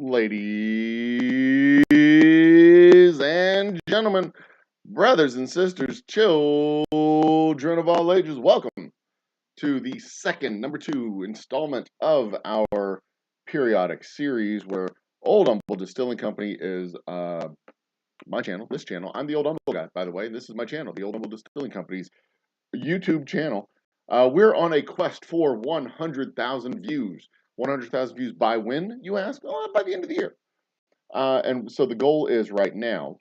Ladies and gentlemen, brothers and sisters, children of all ages, welcome to the number two installment of our periodic series where Old Humble Distilling Company is my channel, this channel. I'm the Old Humble guy, by the way. This is my channel, the Old Humble Distilling Company's YouTube channel. We're on a quest for 100,000 views. 100,000 views by when, you ask? Oh, by the end of the year. And so the goal is right now,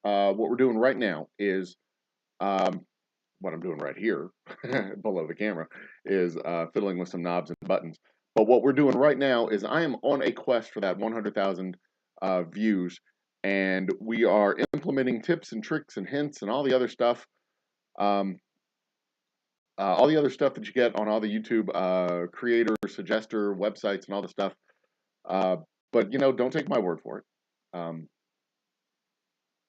what we're doing right now is, what I'm doing right here, below the camera, is fiddling with some knobs and buttons. But what we're doing right now is I am on a quest for that 100,000 views, and we are implementing tips and tricks and hints and all the other stuff. All the other stuff that you get on all the YouTube creator, suggester websites and all the stuff. But, you know, don't take my word for it.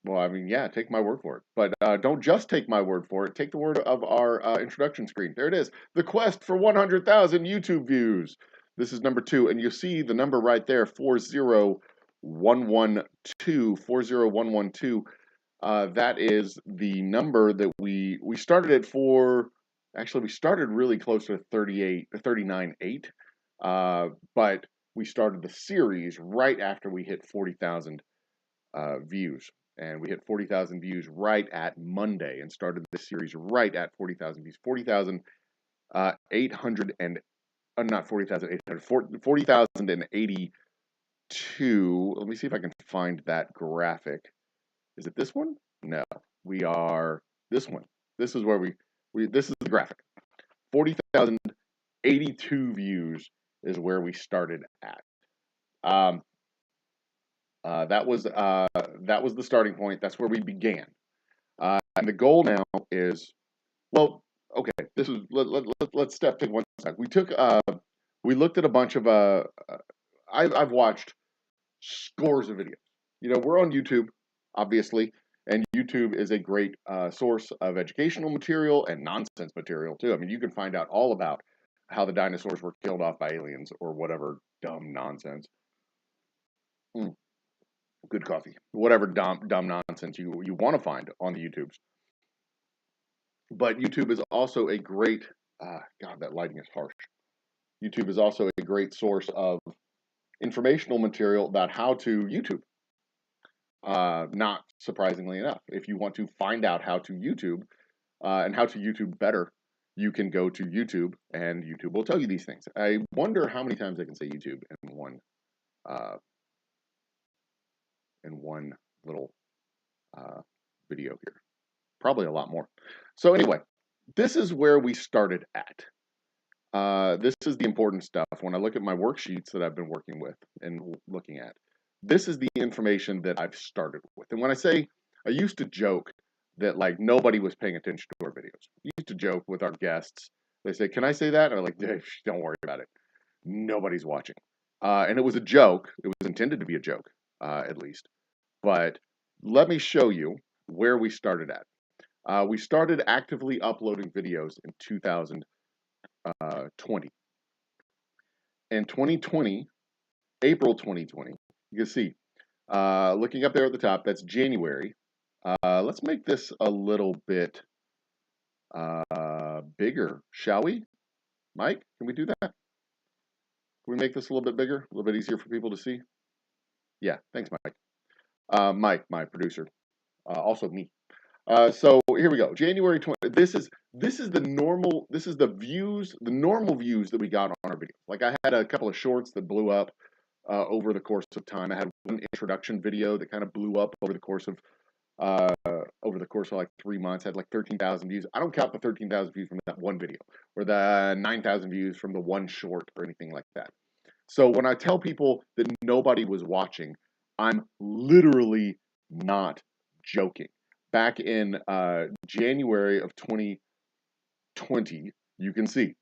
Well, I mean, yeah, take my word for it. But don't just take my word for it. Take the word of our introduction screen. There it is. The quest for 100,000 YouTube views. This is number 2. And you see the number right there, 40112. 40112. That is the number that we started it for. Actually, we started really close to 39.8. But we started the series right after we hit 40,000 views. And we hit 40,000 views right at Monday and started the series right at 40,000 views. 40,800 and, not 40,800, 40,082. Let me see if I can find that graphic. Is it this one? No, we are this one. This is where this is the graphic. 40,082 views is where we started at. That was the starting point. That's where we began. And the goal now is, well, okay. This is let's take one step. We looked at a bunch of I've watched scores of videos. You know, we're on YouTube, obviously, and YouTube is a great source of educational material and nonsense material too. I mean, you can find out all about how the dinosaurs were killed off by aliens or whatever dumb nonsense. Good coffee, whatever dumb nonsense you want to find on the YouTubes. But YouTube is also a great, God, that lighting is harsh. YouTube is also a great source of informational material about how to YouTube. Not surprisingly enough, if you want to find out how to YouTube and how to YouTube better, you can go to YouTube and YouTube will tell you these things. I wonder how many times I can say YouTube in one little video here. Probably a lot more. So anyway, this is where we started at. This is the important stuff. When I look at my worksheets that I've been working with and looking at, this is the information that I've started with. And when I say, I used to joke that like nobody was paying attention to our videos. I used to joke with our guests. They say, "Can I say that?" And I'm like, "Don't worry about it. Nobody's watching." And it was a joke. It was intended to be a joke, at least. But let me show you where we started at. We started actively uploading videos in 2020. In 2020, April 2020, you can see, looking up there at the top, that's January. Let's make this a little bit bigger, shall we? Mike, can we do that? Can we make this a little bit bigger, a little bit easier for people to see? Yeah, thanks, Mike. Mike, my producer, also me. So here we go. January 20. This is the normal. This is the normal views that we got on our videos. Like I had a couple of shorts that blew up over the course of time. I had one introduction video that kind of blew up over the course of like 3 months. Had like 13,000 views. I don't count the 13,000 views from that one video or the 9,000 views from the one short or anything like that. So when I tell people that nobody was watching, I'm literally not joking. Back in January of 2020, you can see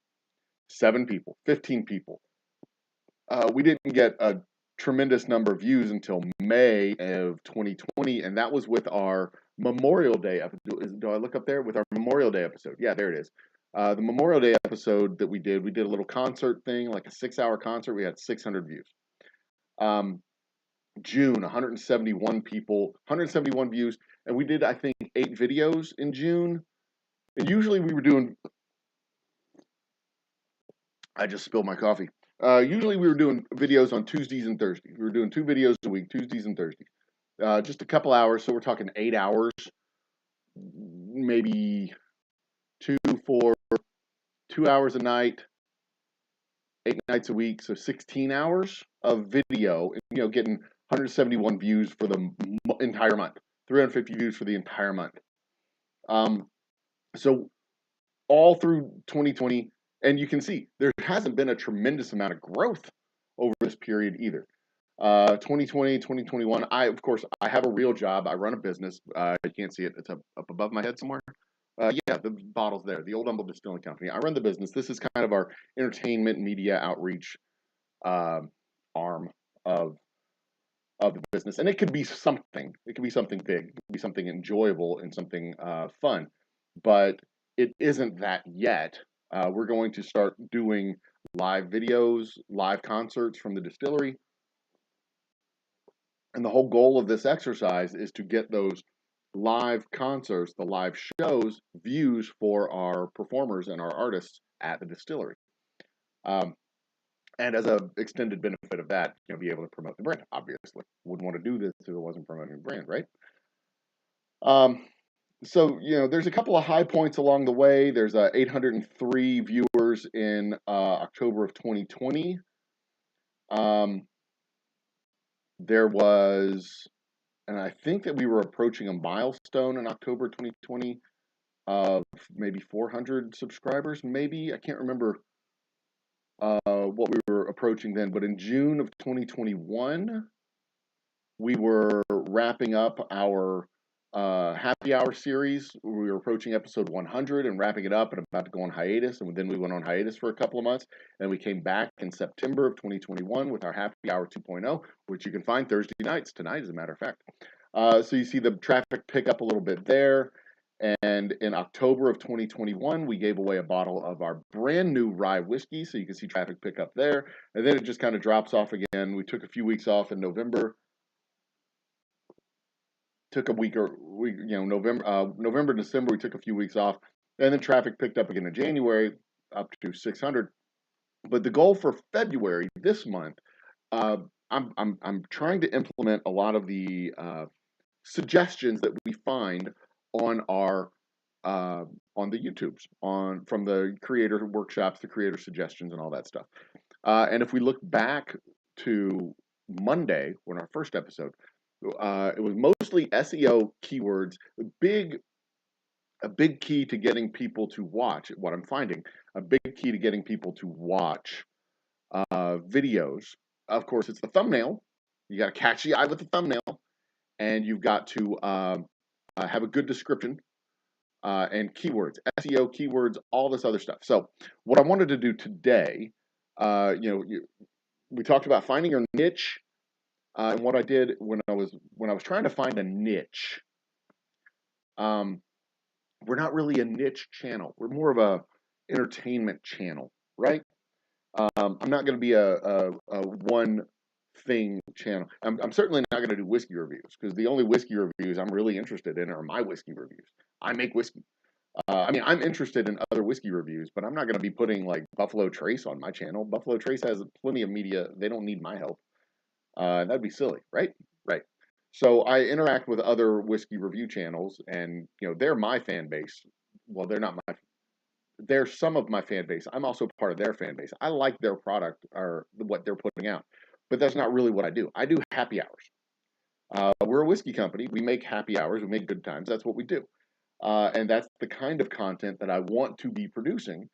7 people, 15 people. We didn't get a tremendous number of views until May of 2020, and that was with our Memorial Day episode. Do I look up there? With our Memorial Day episode. Yeah, there it is. The Memorial Day episode that we did a little concert thing, like a 6-hour concert. We had 600 views. June, 171 people, 171 views, and we did, I think, 8 videos in June. And usually we were doing, I just spilled my coffee. Usually we were doing videos on Tuesdays and Thursdays. We were doing 2 videos a week, Tuesdays and Thursdays. Just a couple hours, so we're talking 8 hours, maybe 2, 4, 2 hours a night, 8 nights a week, so 16 hours of video, getting 171 views for the entire month, 350 views for the entire month. So all through 2020, and you can see there hasn't been a tremendous amount of growth over this period either. 2020, 2021, of course, I have a real job. I run a business. You can't see it. It's up above my head somewhere. Yeah, the bottle's there. The Old Humble Distilling Company. I run the business. This is kind of our entertainment media outreach arm of the business, and it could be something. It could be something big. It could be something enjoyable and something fun, but it isn't that yet. We're going to start doing live videos, live concerts from the distillery, and the whole goal of this exercise is to get those live concerts, the live shows, views for our performers and our artists at the distillery. And as an extended benefit of that, be able to promote the brand. Obviously, wouldn't want to do this if it wasn't promoting the brand, right? So there's a couple of high points along the way. There's 803 viewers in October of 2020. There was, and I think that we were approaching a milestone in October 2020 of maybe 400 subscribers. Maybe I can't remember what we were approaching then, but in June of 2021, we were wrapping up our happy hour series. We were approaching episode 100 and wrapping it up and about to go on hiatus. And then we went on hiatus for a couple of months. And we came back in September of 2021 with our happy hour 2.0, which you can find Thursday nights, tonight, as a matter of fact. So you see the traffic pick up a little bit there. And in October of 2021, we gave away a bottle of our brand new rye whiskey. So you can see traffic pick up there. And then it just kind of drops off again. We took a few weeks off in November. Took a week or November, December, we took a few weeks off. And then traffic picked up again in January, up to 600. But the goal for February, this month, I'm trying to implement a lot of the suggestions that we find on our on the YouTubes, from the creator workshops, the creator suggestions, and all that stuff. And if we look back to Monday, when our first episode, it was mostly SEO keywords. A big key to getting people to watch. What I'm finding, a big key to getting people to watch videos. Of course, it's the thumbnail. You got to catch the eye with the thumbnail, and you've got to have a good description and keywords, SEO keywords, all this other stuff. So, what I wanted to do today, we talked about finding your niche, and what I did when I was trying to find a niche. We're not really a niche channel. We're more of a entertainment channel, right? I'm not going to be a one thing channel. I'm certainly not going to do whiskey reviews, because the only whiskey reviews I'm really interested in are my whiskey reviews. I make whiskey. I'm interested in other whiskey reviews, but I'm not going to be putting like Buffalo Trace on my channel. Buffalo Trace has plenty of media. They don't need my help. That'd be silly, right? Right. So I interact with other whiskey review channels, and they're my fan base. Well, they're not my. They're some of my fan base. I'm also part of their fan base. I like their product or what they're putting out, but that's not really what I do. I do happy hours. We're a whiskey company. We make happy hours. We make good times. That's what we do, and that's the kind of content that I want to be producing.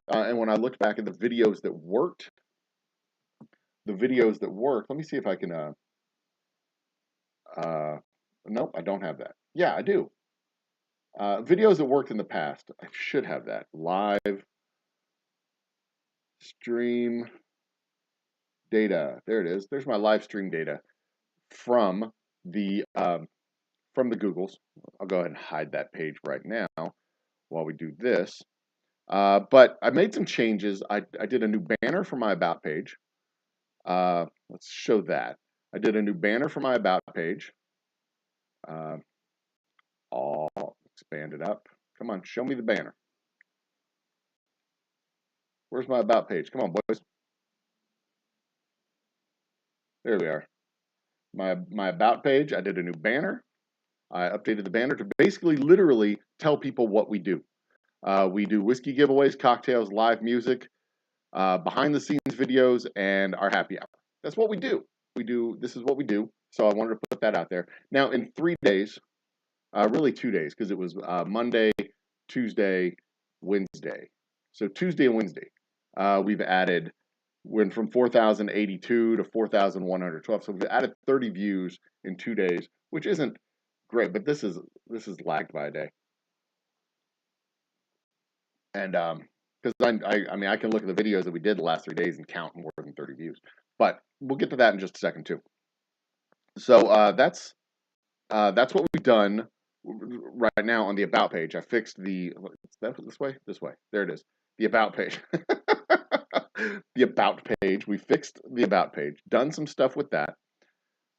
And when I looked back at the videos that worked, let me see if I can. Nope, I don't have that. Yeah, I do. Videos that worked in the past. I should have that. Live stream data. There it is. There's my live stream data from the Googles. I'll go ahead and hide that page right now while we do this. But I made some changes. I did a new banner for my About page. Let's show that. I did a new banner for my about page. I'll expand it up. Come on, show me the banner. Where's my about page? Come on, boys. There we are. My about page, I did a new banner. I updated the banner to basically literally tell people what we do. We do whiskey giveaways, cocktails, live music, behind the scenes videos, and our happy hour. That's what we do. This is what we do. So I wanted to put that out there. Now in 3 days, really 2 days, because it was Monday, Tuesday, Wednesday. So Tuesday and Wednesday, we've added, went from 4,082 to 4,112. So we've added 30 views in 2 days, which isn't great, but this is lagged by a day. And because I mean I can look at the videos that we did the last 3 days and count more than 30 views, but we'll get to that in just a second too. So that's what we've done right now on the about page. I fixed the this way. There it is. The about page. The about page. We fixed the about page. Done some stuff with that.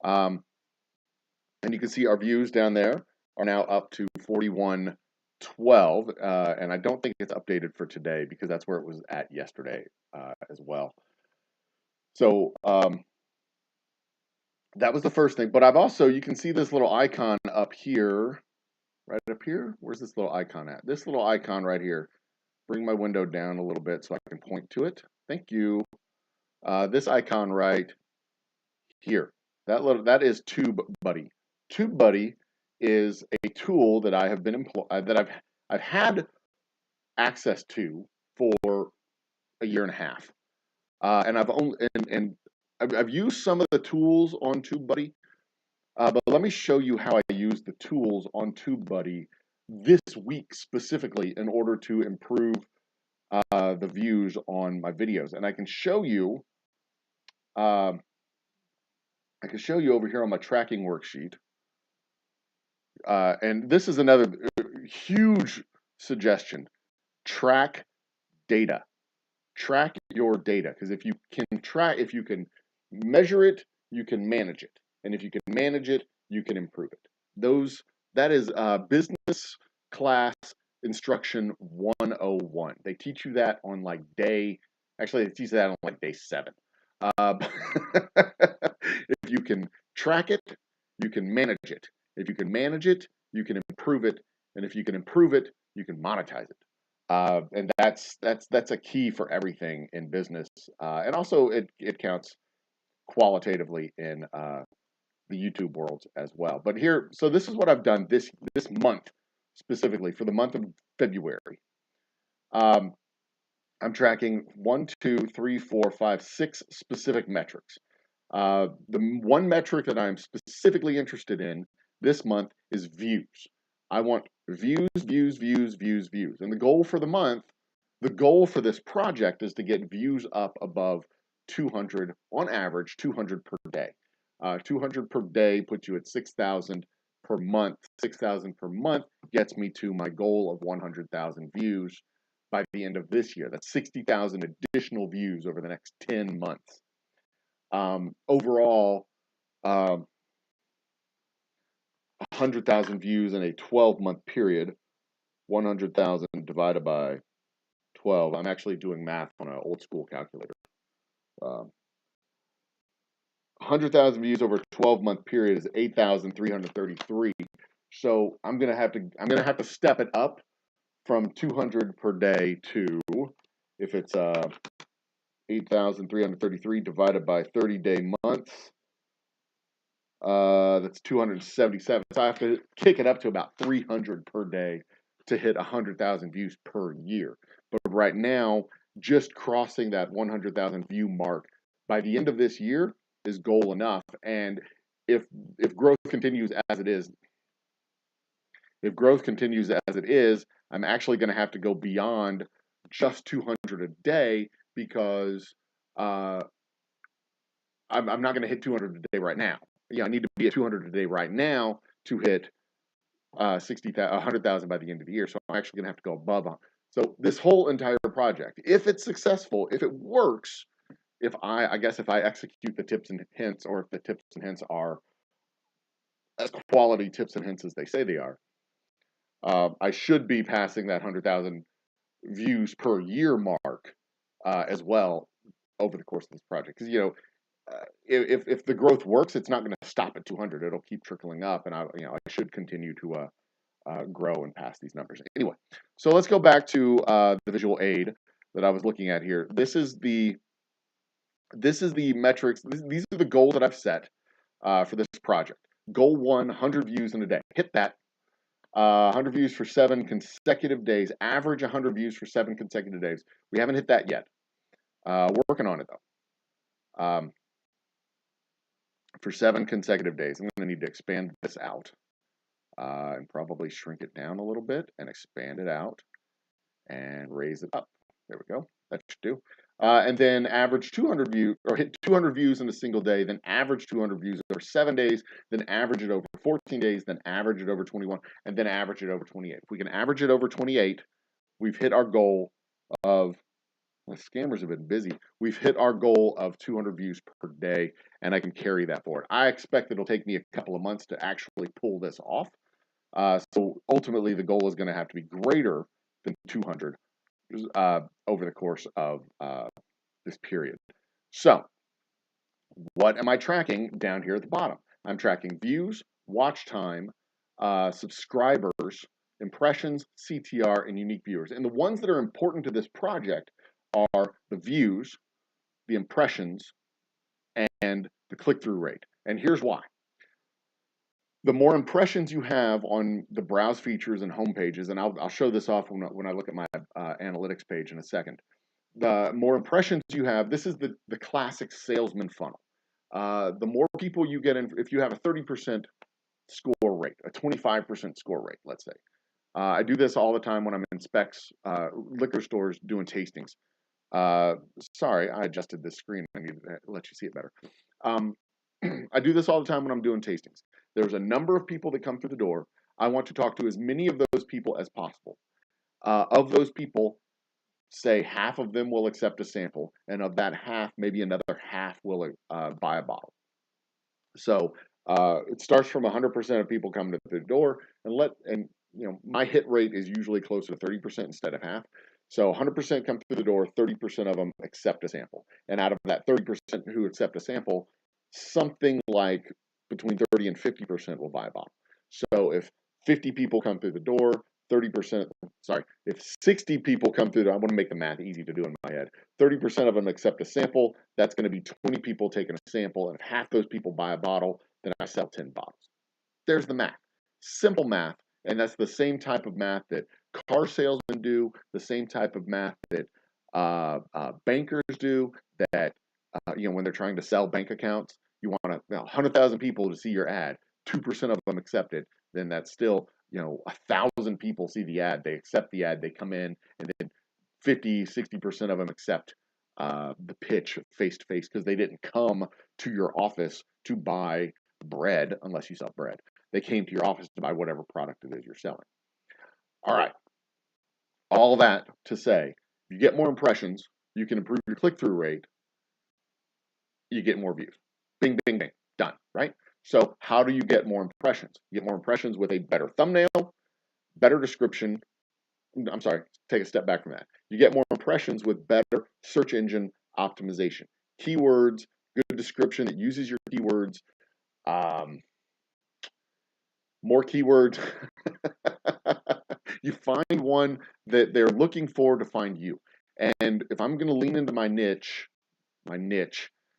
And you can see our views down there are now up to 4112. And I don't think it's updated for today because that's where it was at yesterday as well. So that was the first thing. But I've also, you can see this little icon up here. Right up here? Where's this little icon at? This little icon right here. Bring my window down a little bit so I can point to it. Thank you. This icon right here. That is TubeBuddy. TubeBuddy is a tool that I have been I've had access to for a year and a half. And I've used some of the tools on TubeBuddy. But let me show you how I use the tools on TubeBuddy this week specifically in order to improve the views on my videos. And I can show you over here on my tracking worksheet. And this is another huge suggestion. Track data. Track your data, because if you can measure it, you can manage it. And if you can manage it, you can improve it. That is business class instruction 101. They teach you that on like they teach that on like day 7. If you can track it, you can manage it. If you can manage it, you can improve it. And if you can improve it, you can monetize it. And that's a key for everything in business. And also it counts qualitatively in the YouTube world as well. But here, so this is what I've done this month, specifically for the month of February. I'm tracking 1, 2, 3, 4, 5, 6 specific metrics. The one metric that I'm specifically interested in this month is views. I want views. And the goal for the month, the goal for this project is to get views up above 200, on average, 200 per day. 200 per day puts you at 6,000 per month. 6,000 per month gets me to my goal of 100,000 views by the end of this year. That's 60,000 additional views over the next 10 months. Overall, 100,000 views in a 12-month period, 100,000 divided by 12. I'm actually doing math on an old school calculator. 100,000 views over a 12-month period is 8,333. So I'm gonna have to step it up from 200 per day to, if it's 8,333 divided by 30-day months, that's 277. So I have to kick it up to about 300 per day to hit 100,000 views per year. But right now, just crossing that 100,000 view mark by the end of this year is goal enough. And if growth continues as it is, I'm actually going to have to go beyond just 200 a day, because I'm not going to hit 200 a day right now. I need to be at 200 a day right now to hit 100,000 by the end of the year. So I'm actually going to have to go above. So this whole entire project, if it's successful, if it works, I guess if I execute the tips and hints, or if the tips and hints are as quality tips and hints as they say they are, I should be passing that 100,000 views per year mark as well over the course of this project. Because if the growth works, it's not going to stop at 200. It'll keep trickling up, and I should continue to grow and pass these numbers. Anyway, so let's go back to the visual aid that I was looking at here. This is the metrics. These are the goals that I've set for this project. Goal 1, 100 views in a day. Hit that. 100 views for 7 consecutive days. Average 100 views for 7 consecutive days. We haven't hit that yet. Working on it though. For 7 consecutive days. I'm going to need to expand this out and probably shrink it down a little bit and expand it out and raise it up. There we go. That should do. And then average 200 views, or hit 200 views in a single day, then average 200 views over 7 days, then average it over 14 days, then average it over 21, and then average it over 28. If we can average it over 28, we've hit our goal of, well, scammers have been busy. We've hit our goal of 200 views per day, and I can carry that forward. I expect it'll take me a couple of months to actually pull this off. So ultimately, the goal is going to have to be greater than 200 over the course of this period. So what am I tracking down here at the bottom? I'm tracking views, watch time, subscribers, impressions, CTR, and unique viewers. And the ones that are important to this project are the views, the impressions, and the click-through rate. And here's why. The more impressions you have on the browse features and home pages, and I'll show this off when I look at my analytics page in a second. The more impressions you have, this is the classic salesman funnel. The more people you get in, if you have a 30% score rate, a 25% score rate, let's say. I do this all the time when I'm in specs, liquor stores doing tastings. Sorry, I adjusted this screen. I need to let you see it better. I do this all the time when I'm doing tastings. There's a number of people that come through the door. I want to talk to as many of those people as possible. Of those people, say half of them will accept a sample, and of that half, maybe another half will buy a bottle. So it starts from 100% of people coming to the door, and my hit rate is usually closer to 30% instead of half. So 100% come through the door, 30% of them accept a sample, and out of that 30% who accept a sample, something like between 30 and 50% will buy a bottle. So if 50 people come through the door, 30%, if 60 people come through, I want to make the math easy to do in my head. 30% of them accept a sample, that's going to be 20 people taking a sample, and if half those people buy a bottle, then I sell 10 bottles. There's the math. Simple math, and that's the same type of math that car salesmen do, the same type of math that bankers do, that when they're trying to sell bank accounts. You want 100,000 people to see your ad, 2% of them accept it, then that's still 1,000 people see the ad, they accept the ad, they come in, and then 50-60% of them accept the pitch face to face because they didn't come to your office to buy bread unless you sell bread. They came to your office to buy whatever product it is you're selling. All right. All that to say, you get more impressions, you can improve your click-through rate, you get more views. Bing, bing, bing. Done, right? So how do you get more impressions? You get more impressions with a better thumbnail, better description. I'm sorry, take a step back from that. You get more impressions with better search engine optimization. Keywords, good description that uses your keywords, more keywords. You find one that they're looking for to find you. And if I'm going to lean into my niche,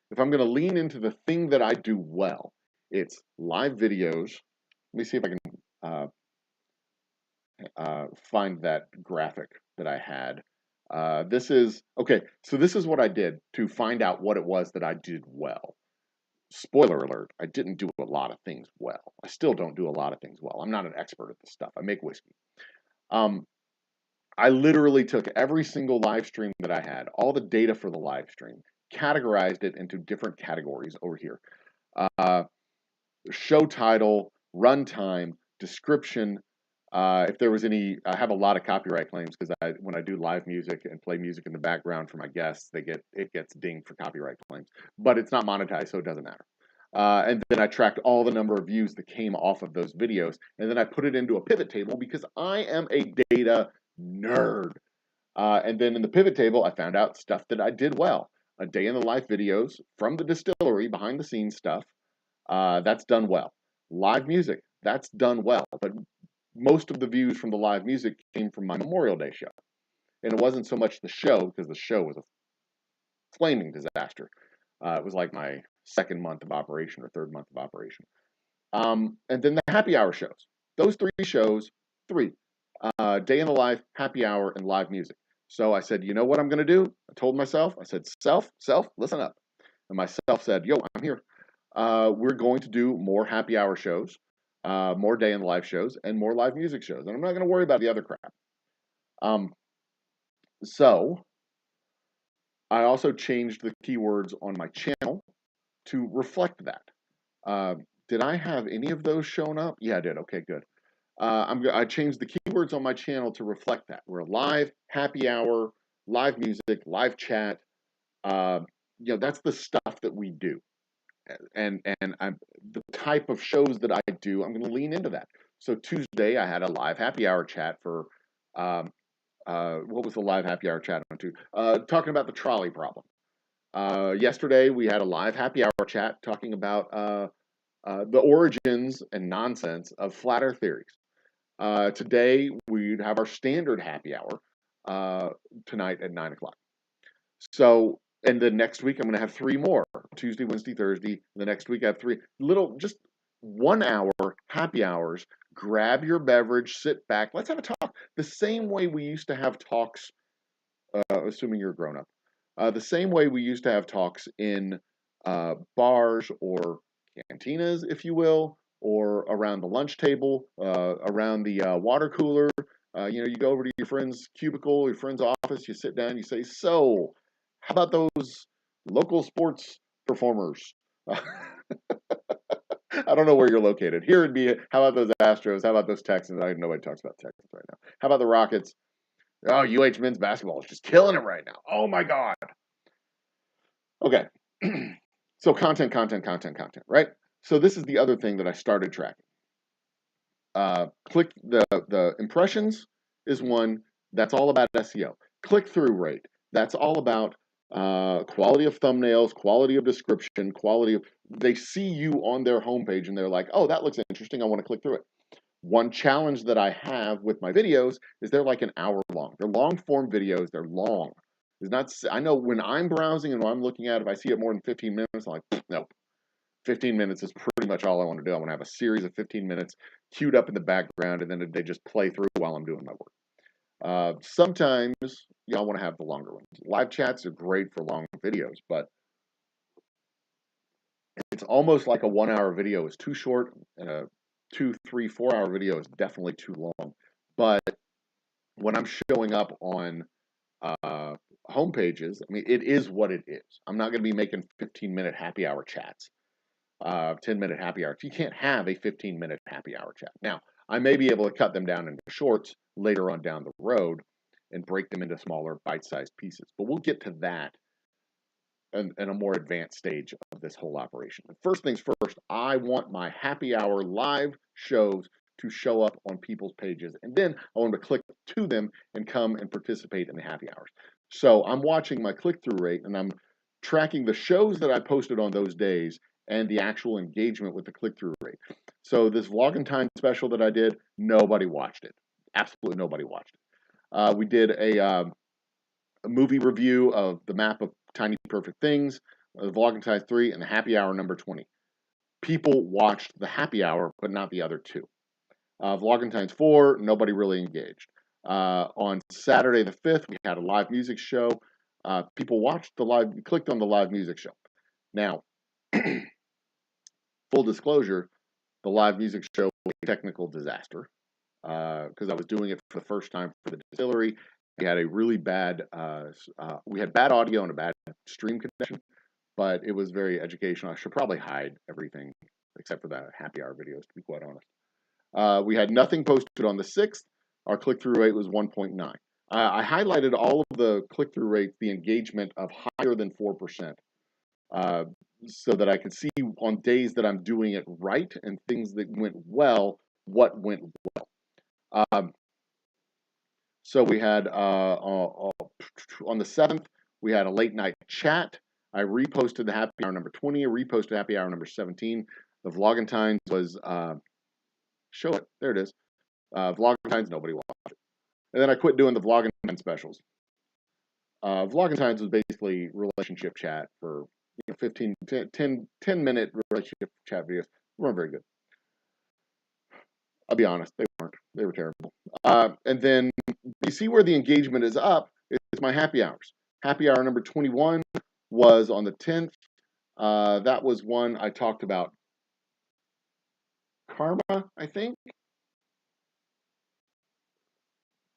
if I'm going to lean into the thing that I do well, it's live videos. Let me see if I can find that graphic that I had. This is what I did to find out what it was that I did well. Spoiler alert, I didn't do a lot of things well. I still don't do a lot of things well. I'm not an expert at this stuff. I make whiskey. I literally took every single live stream that I had, all the data for the live stream, categorized it into different categories over here. Show title, runtime, description, If there was any, I have a lot of copyright claims because when I do live music and play music in the background for my guests, it gets dinged for copyright claims. But it's not monetized, so it doesn't matter. And then I tracked all the number of views that came off of those videos, and then I put it into a pivot table because I am a data nerd. And then in the pivot table, I found out stuff that I did well. A day in the life videos from the distillery, behind the scenes stuff, that's done well. Live music, that's done well. But most of the views from the live music came from my Memorial Day show. And it wasn't so much the show, because the show was a flaming disaster. It was like my second month of operation or third month of operation. And then the happy hour shows. Those three shows, day in the life, happy hour, and live music. So I said, you know what I'm going to do? I told myself, I said, self, listen up. And myself said, yo, I'm here. We're going to do more happy hour shows, more day in the life shows, and more live music shows. And I'm not going to worry about the other crap. So I also changed the keywords on my channel to reflect that. Did I have any of those shown up? Yeah, I did. Okay, good. I changed the keywords on my channel to reflect that. We're live, happy hour, live music, live chat. That's the stuff that we do. And the type of shows that I do, I'm going to lean into that. So Tuesday, I had a live happy hour chat for, what was the live happy hour chat on to? Talking about the trolley problem. Yesterday, we had a live happy hour chat talking about the origins and nonsense of flat earth theories. Today, we'd have our standard happy hour tonight at 9 o'clock. So, and then next week, I'm going to have three more, Tuesday, Wednesday, Thursday. The next week, I have three little, just 1 hour happy hours. Grab your beverage, sit back. Let's have a talk. The same way we used to have talks, assuming you're a grown up, the same way we used to have talks in bars or cantinas, if you will, or around the lunch table, around the water cooler. You go over to your friend's cubicle, your friend's office, you sit down, you say, so, how about those local sports performers? I don't know where you're located. Here it'd be, how about those Astros? How about those Texans? I know nobody talks about Texans right now. How about the Rockets? Oh, UH men's basketball is just killing it right now. Oh my God. Okay. So content, right? So this is the other thing that I started tracking. Click the impressions is one. That's all about SEO. Click-through rate. That's all about quality of thumbnails, quality of description, they see you on their homepage and they're like, oh, that looks interesting. I want to click through it. One challenge that I have with my videos is they're like an hour long. They're long form videos. They're long. It's not, I know when I'm browsing and when I'm looking at it, if I see it more than 15 minutes, I'm like, nope. 15 minutes is pretty much all I want to do. I want to have a series of 15 minutes queued up in the background, and then they just play through while I'm doing my work. Sometimes I want to have the longer ones. Live chats are great for long videos, but it's almost like a 1 hour video is too short, and a 2, 3, 4 hour video is definitely too long. But when I'm showing up on home pages, I mean, it is what it is. I'm not going to be making 15-minute happy hour chats. 10-minute happy hour. You can't have a 15-minute happy hour chat. Now, I may be able to cut them down into shorts later on down the road and break them into smaller bite-sized pieces. But we'll get to that in a more advanced stage of this whole operation. But first things first, I want my happy hour live shows to show up on people's pages. And then I want them to click to them and come and participate in the happy hours. So I'm watching my click-through rate and I'm tracking the shows that I posted on those days and the actual engagement with the click-through rate. So this Vlog and Time special that I did, nobody watched it. Absolutely nobody watched it. We did a movie review of the map of Tiny Perfect Things, the Vlog and Time 3, and the happy hour number 20. People watched the happy hour, but not the other two. Vlog and Times 4, nobody really engaged. On Saturday the 5th, we had a live music show. People watched clicked on the live music show. Now, full disclosure, the live music show was a technical disaster because I was doing it for the first time for the distillery. We had a really bad, we had bad audio and a bad stream connection, but it was very educational. I should probably hide everything except for the happy hour videos, to be quite honest. We had nothing posted on the 6th. Our click-through rate was 1.9. I highlighted all of the click-through rates, the engagement of higher than 4%, so that I could see on days that I'm doing it right and things that went well, what went well. So we had on the 7th, we had a late night chat. I reposted the happy hour number 20, reposted happy hour number 17. The Vlogentines was, show it, there it is. Vlogentines, nobody watched it. And then I quit doing the Vlogentine specials. Vlogentines was basically relationship chat for 10-minute relationship chat videos. They weren't very good. I'll be honest, they weren't. They were terrible. And then you see where the engagement is up. It's my happy hours. Happy hour number 21 was on the 10th. That was one I talked about karma, I think.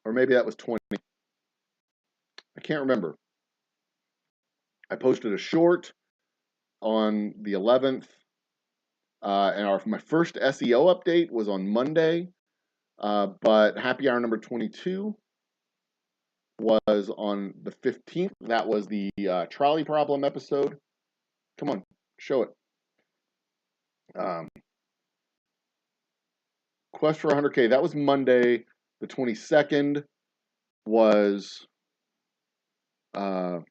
Or maybe that was 20. I can't remember. I posted a short on the 11th. And my first SEO update was on Monday. But happy hour number 22 was on the 15th. That was the trolley problem episode. Come on, show it. Quest for 100K. That was Monday. The 22nd was, the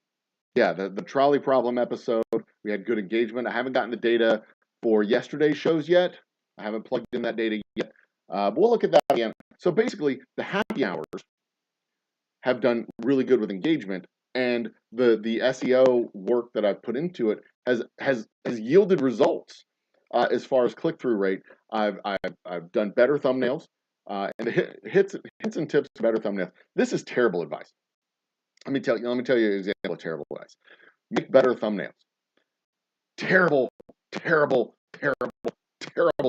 trolley problem episode. We had good engagement. I haven't gotten the data for yesterday's shows yet. I haven't plugged in that data yet. We'll look at that again. So basically, the happy hours have done really good with engagement, and the SEO work that I've put into it has yielded results as far as click-through rate. I've done better thumbnails, and the hits and tips to better thumbnails. This is terrible advice. Let me tell you an example of terrible advice. Make better thumbnails. Terrible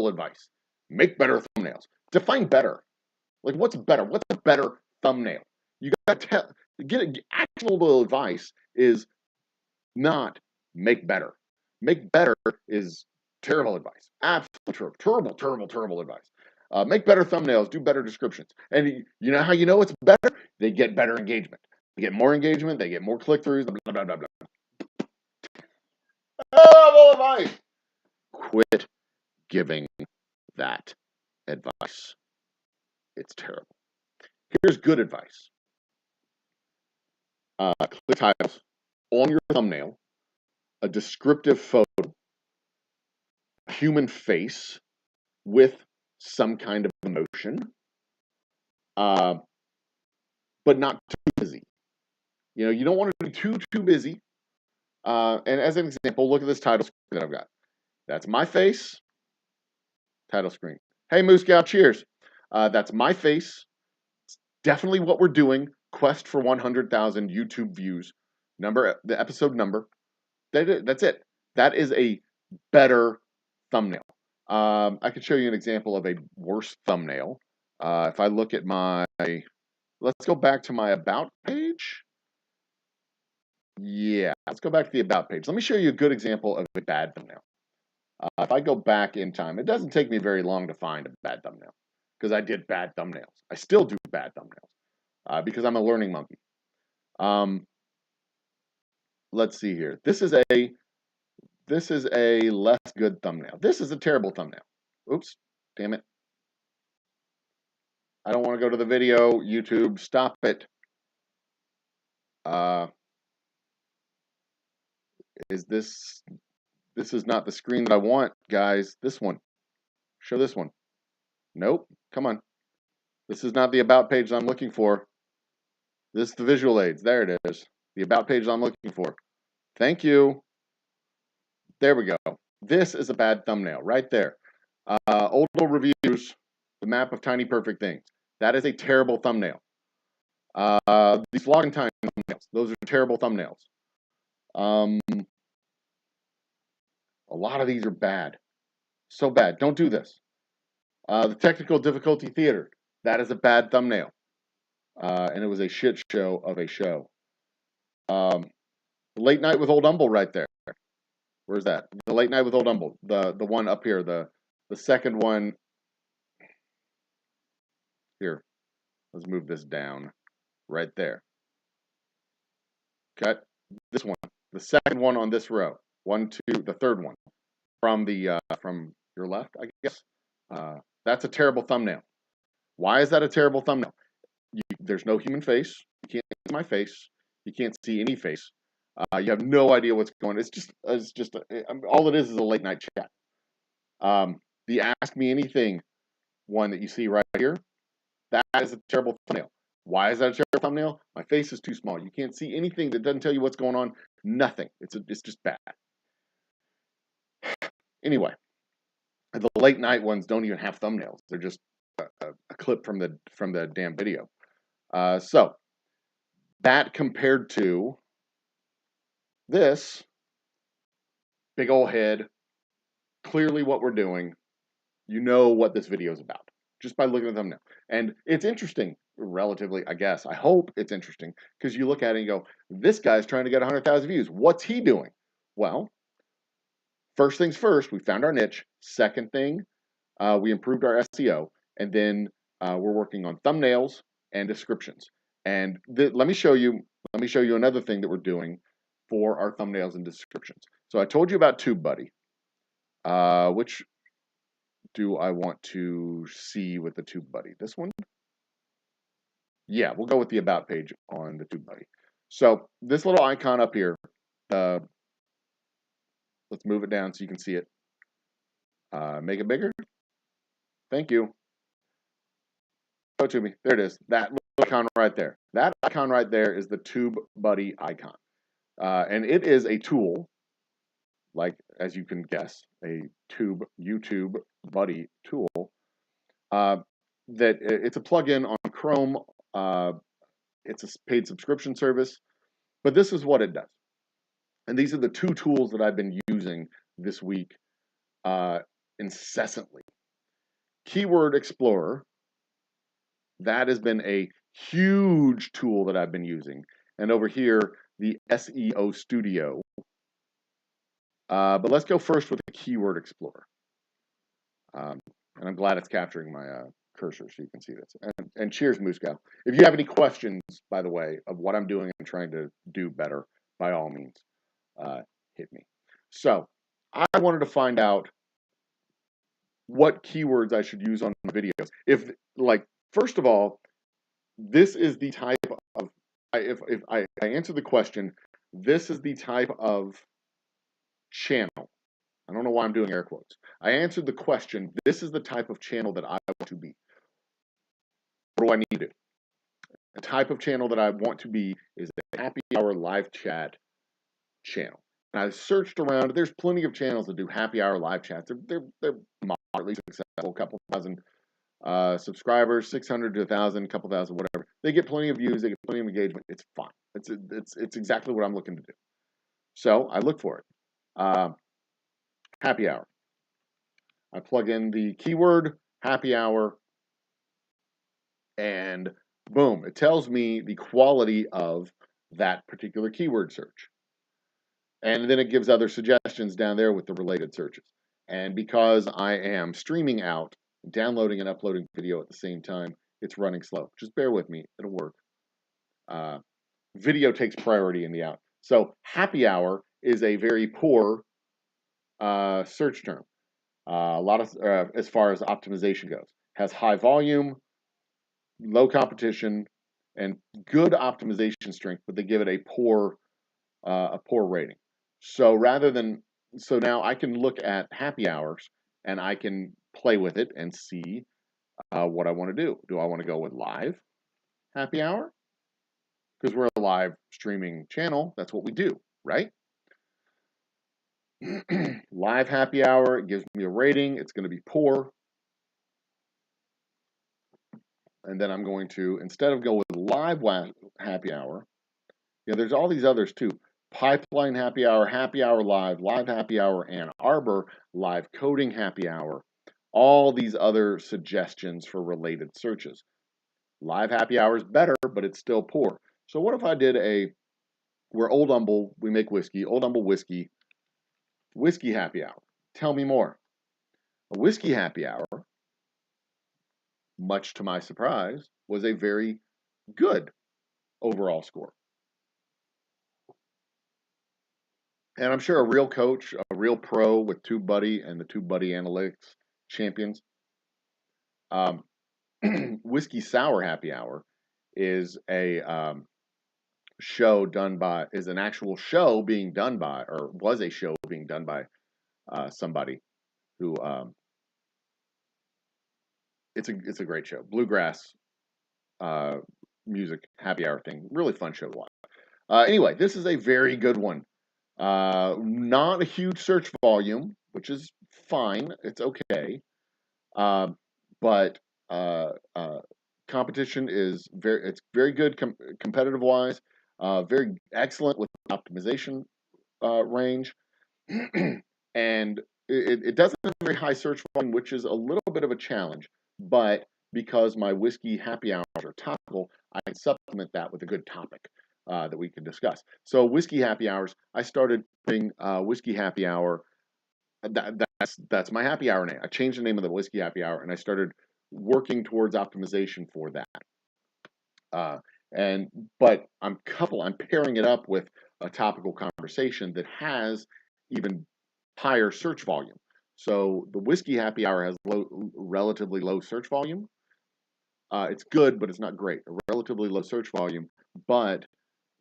advice. Make better thumbnails. Define better. Like, what's better? What's a better thumbnail? You got to get actionable advice is not make better. Make better is terrible advice. Absolutely terrible advice. Make better thumbnails. Do better descriptions. And you know how you know it's better? They get better engagement. They get more engagement. They get more click-throughs. Blah, blah, blah, blah. Terrible advice. Quit giving that advice. It's terrible. Here's good advice. Click titles on your thumbnail, a descriptive photo, a human face with some kind of emotion, but not too busy. You don't want to be too busy. And as an example, look at this title screen that I've got. That's my face. Title screen. Hey, Moose Gal, cheers. That's my face. It's definitely what we're doing. Quest for 100,000 YouTube views. The episode number. That's it. That is a better thumbnail. I could show you an example of a worse thumbnail. If I look at let's go back to my About page. Yeah, let's go back to the About page. Let me show you a good example of a bad thumbnail. If I go back in time, it doesn't take me very long to find a bad thumbnail because I did bad thumbnails. I still do bad thumbnails because I'm a learning monkey. Let's see here. This is a less good thumbnail. This is a terrible thumbnail. Oops, damn it. I don't want to go to the video. YouTube, stop it. This is not the screen that I want, guys. This one. Show this one. Nope. Come on. This is not the About page I'm looking for. This is the visual aids. There it is. The About page I'm looking for. Thank you. There we go. This is a bad thumbnail right there. Old reviews, the map of tiny perfect things. That is a terrible thumbnail. These Vlogentine thumbnails, those are terrible thumbnails. A lot of these are bad. So bad. Don't do this. The Technical Difficulty Theater, that is a bad thumbnail. And it was a shit show of a show. Late Night with Old Humble right there. Where's that? The Late Night with Old Humble. The one up here, the second one. Here, let's move this down right there. Cut this one, the second one on this row. 1, 2, the third one from from your left, I guess. That's a terrible thumbnail. Why is that a terrible thumbnail? There's no human face. You can't see my face. You can't see any face. You have no idea what's going on. All it is a late night chat. The Ask Me Anything one that you see right here, that is a terrible thumbnail. Why is that a terrible thumbnail? My face is too small. You can't see anything that doesn't tell you what's going on. Nothing. It's just bad. Anyway, the late night ones don't even have thumbnails. They're just a clip from the damn video. So that compared to this big old head, clearly what we're doing, you know what this video is about just by looking at the thumbnail. And it's interesting, relatively, I guess. I hope it's interesting because you look at it and you go, this guy's trying to get 100,000 views. What's he doing? Well, first things first, we found our niche. Second thing, we improved our SEO. And then we're working on thumbnails and descriptions. And let me show you another thing that we're doing for our thumbnails and descriptions. So I told you about TubeBuddy. Which do I want to see with the TubeBuddy? This one? Yeah, we'll go with the About page on the TubeBuddy. So this little icon up here, let's move it down so you can see it. Make it bigger. Thank you. Show it to me. There it is. That little icon right there. That icon right there is the TubeBuddy icon. And it is a tool, like, as you can guess, a YouTube Buddy tool. That it's a plugin on Chrome. It's a paid subscription service, but this is what it does. And these are the two tools that I've been using this week incessantly. Keyword Explorer, that has been a huge tool that I've been using. And over here, the SEO Studio. But let's go first with the Keyword Explorer. And I'm glad it's capturing my cursor so you can see this. And cheers, Moose Cow. If you have any questions, by the way, of what I'm doing and trying to do better, by all means, hit me. So I wanted to find out what keywords I should use on my videos. First of all, this is the type of, if I answer the question, this is the type of channel. I don't know why I'm doing air quotes. I answered the question, this is the type of channel that I want to be. What do I need to do? The type of channel that I want to be is a happy hour live chat channel. And I searched around. There's plenty of channels that do happy hour live chats. They're moderately successful, a couple thousand subscribers, 600 to 1,000, couple thousand, whatever. They get plenty of views. They get plenty of engagement. It's fine. It's exactly what I'm looking to do. So I look for it. Happy hour. I plug in the keyword happy hour, and boom, it tells me the quality of that particular keyword search. And then it gives other suggestions down there with the related searches. And because I am streaming out, downloading and uploading video at the same time, it's running slow. Just bear with me, it'll work. Video takes priority in the out. So happy hour is a very poor search term. A lot of, as far as optimization goes, has high volume, low competition, and good optimization strength, but they give it a poor rating. So now I can look at happy hours and I can play with it and see what I want to do. Do I want to go with live happy hour? Because we're a live streaming channel, that's what we do, right? Live happy hour, it gives me a rating. It's going to be poor. And then I'm going to, instead of go with live happy hour, there's all these others too. Pipeline happy hour live happy hour, Ann Arbor, live coding happy hour. All these other suggestions for related searches. Live happy hour is better, but it's still poor. So what if I did we're Old Humble, we make whiskey, Old Humble whiskey happy hour. Tell me more. A whiskey happy hour much to my surprise, was a very good overall score. And I'm sure a real coach, a real pro with TubeBuddy and the TubeBuddy Analytics champions, um, Whiskey Sour Happy Hour is a show done by, is an actual show being done by, or was a show being done by somebody who, it's a great show. Bluegrass uh, music happy hour thing. Really fun show to watch. Anyway, this is a very good one. Not a huge search volume, which is fine. It's okay. Uh, but competition is it's very good competitive wise. Very excellent with optimization range, and it doesn't have a very high search volume, which is a little bit of a challenge. But because my whiskey happy hours are topical, I can supplement that with a good topic that we can discuss. So whiskey happy hours, I started putting whiskey happy hour. That's my happy hour name. I changed the name of the whiskey happy hour, and I started working towards optimization for that. But I'm pairing it up with a topical conversation that has even higher search volume. So the whiskey happy hour has relatively low search volume. It's good, but it's not great. A relatively low search volume, but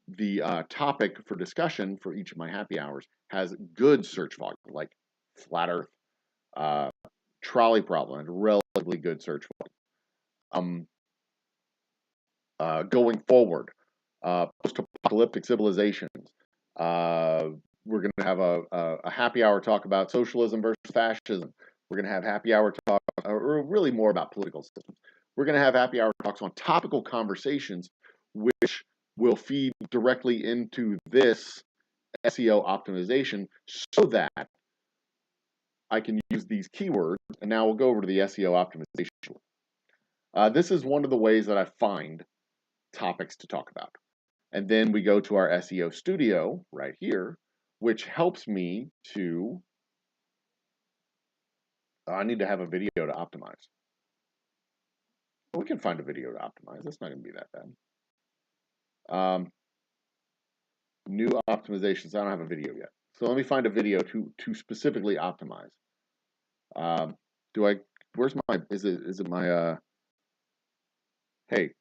the topic for discussion for each of my happy hours has good search volume, like flat Earth, trolley problem, and relatively good search volume. Going forward, post-apocalyptic civilizations. We're going to have a happy hour talk about socialism versus fascism. We're going to have happy hour talk, or really more about political systems. We're going to have happy hour talks on topical conversations, which will feed directly into this SEO optimization so that I can use these keywords. And now we'll go over to the SEO optimization. This is one of the ways that I find topics to talk about. And then we go to our SEO studio right here, which helps me to, I need to have a video to optimize. We can find a video to optimize. That's not going to be that bad. New optimizations. I don't have a video yet. So let me find a video to specifically optimize. Where's my, is it my, hey,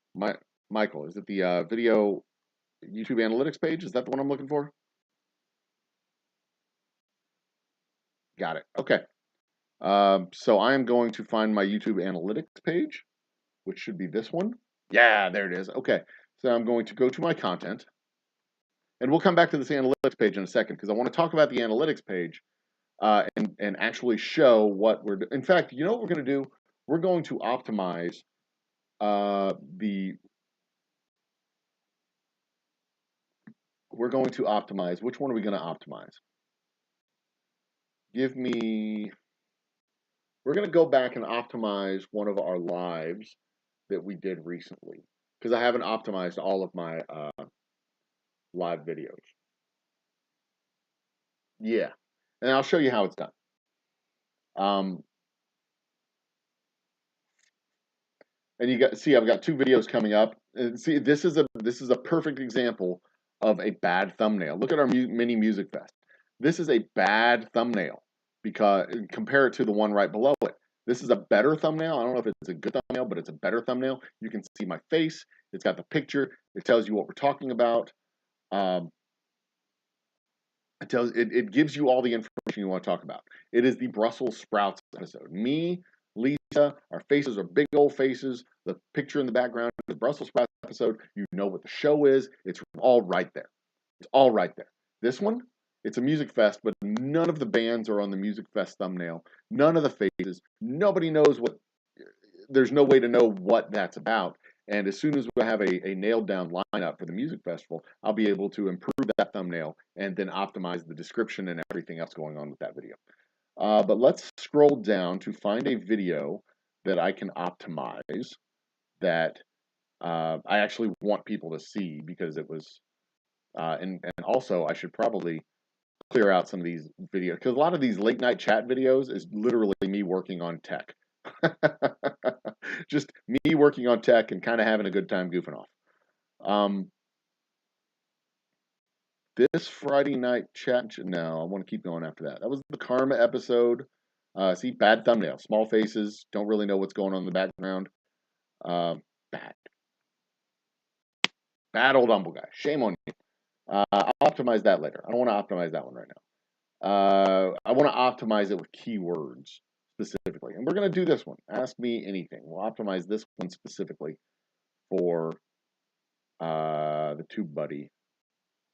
Michael, is it the video YouTube analytics page? Is that the one I'm looking for? Got it. Okay. So I am going to find my YouTube analytics page, which should be this one. Yeah, there it is. Okay. So I'm going to go to my content. And we'll come back to this analytics page in a second because I want to talk about the analytics page and actually show what we're doing. In fact, you know what we're going to do? We're going to optimize which one are we going to optimize? We're going to go back and optimize one of our lives that we did recently because I haven't optimized all of my live videos. Yeah, and I'll show you how it's done. And I've got two videos coming up. And see, this is a perfect example of a bad thumbnail. Look at our mini music fest. This is a bad thumbnail because compare it to the one right below it. This is a better thumbnail. I don't know if it's a good thumbnail, but it's a better thumbnail. You can see my face. It's got the picture. It tells you what we're talking about. It gives you all the information you want to talk about. It is the Brussels sprouts episode. Me, Lisa, our faces are big old faces. The picture in the background is the Brussels sprouts episode. You know what the show is. It's all right there. It's all right there. This one, it's a music fest, but none of the bands are on the music fest thumbnail. None of the faces. Nobody knows what. There's no way to know what that's about. And as soon as we have a nailed down lineup for the music festival, I'll be able to improve that thumbnail and then optimize the description and everything else going on with that video. But let's scroll down to find a video that I can optimize that I actually want people to see because it was, and also I should probably clear out some of these videos because a lot of these late night chat videos is literally me working on tech. Just me working on tech and kind of having a good time goofing off. This Friday night chat. No, I want to keep going after that. That was the Karma episode. See, bad thumbnail, small faces, don't really know what's going on in the background. Bad. Bad old humble guy. Shame on you. I'll optimize that later. I don't want to optimize that one right now. I want to optimize it with keywords specifically. And we're going to do this one. Ask me anything. We'll optimize this one specifically for the TubeBuddy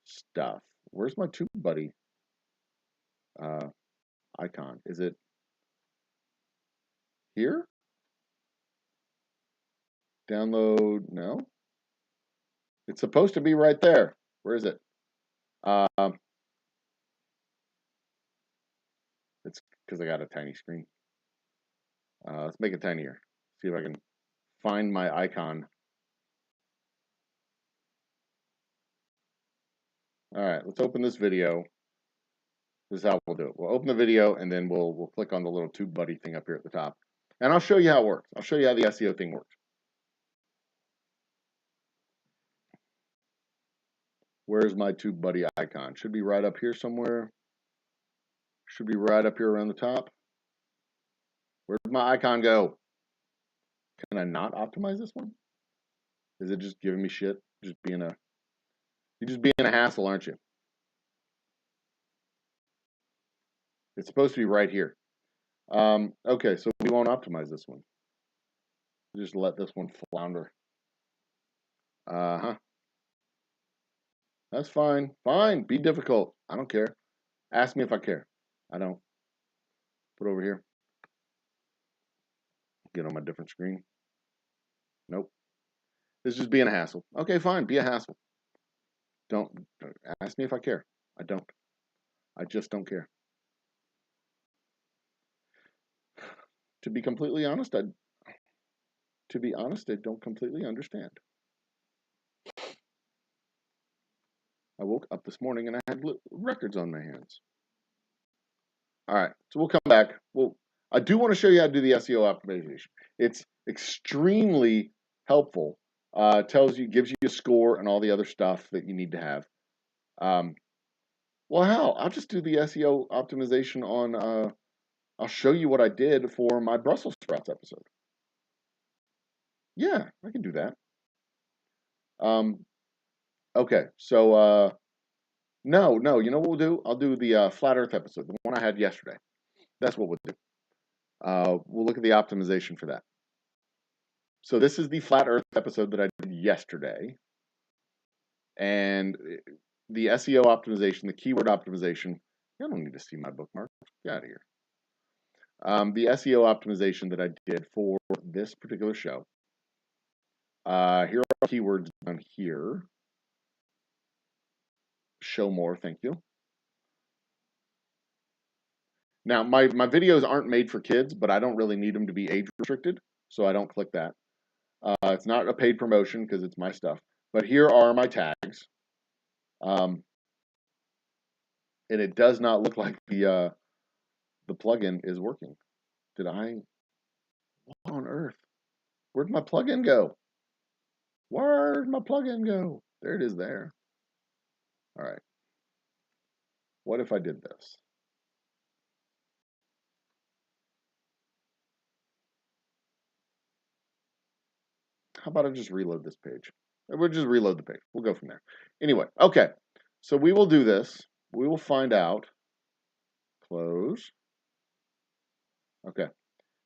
stuff. Where's my TubeBuddy icon? Is it here? Download? No. It's supposed to be right there. Where is it? It's because I got a tiny screen. Let's make it tinier. See if I can find my icon. All right, let's open this video. This is how we'll do it. We'll open the video and then we'll click on the little TubeBuddy thing up here at the top. And I'll show you how it works. I'll show you how the SEO thing works. Where's my TubeBuddy icon? Should be right up here somewhere. Should be right up here around the top. Where'd my icon go? Can I not optimize this one? Is it just giving me shit? You're just being a hassle, aren't you? It's supposed to be right here. Okay, so we won't optimize this one. Just let this one flounder. That's fine. Fine. Be difficult. I don't care. Ask me if I care. I don't. Put over here. Get on my different screen. Nope. This is just being a hassle. Okay, fine. Be a hassle. Don't ask me if I care. I don't. I just don't care. To be completely honest, I don't completely understand. I woke up this morning and I had records on my hands. All right, so we'll come back. I do want to show you how to do the SEO optimization. It's extremely helpful. Gives you a score and all the other stuff that you need to have. Well, how? I'll just do the SEO optimization on. I'll show you what I did for my Brussels sprouts episode. Yeah, I can do that. Okay, so no, you know what we'll do? I'll do the flat Earth episode, the one I had yesterday. That's what we'll do. We'll look at the optimization for that. So this is the flat Earth episode that I did yesterday. And the SEO optimization, the keyword optimization, I don't need to see my bookmark. Get out of here. The SEO optimization that I did for this particular show. Here are keywords down here. Show more, thank you. Now, my videos aren't made for kids, but I don't really need them to be age restricted, so I don't click that. It's not a paid promotion because it's my stuff. But here are my tags. And it does not look like the plugin is working. What on earth? Where'd my plugin go? Where'd my plugin go? There it is there. All right. What if I did this? How about I just reload this page? We'll just reload the page. We'll go from there. Anyway, okay. So we will do this. We will find out. Close. Okay.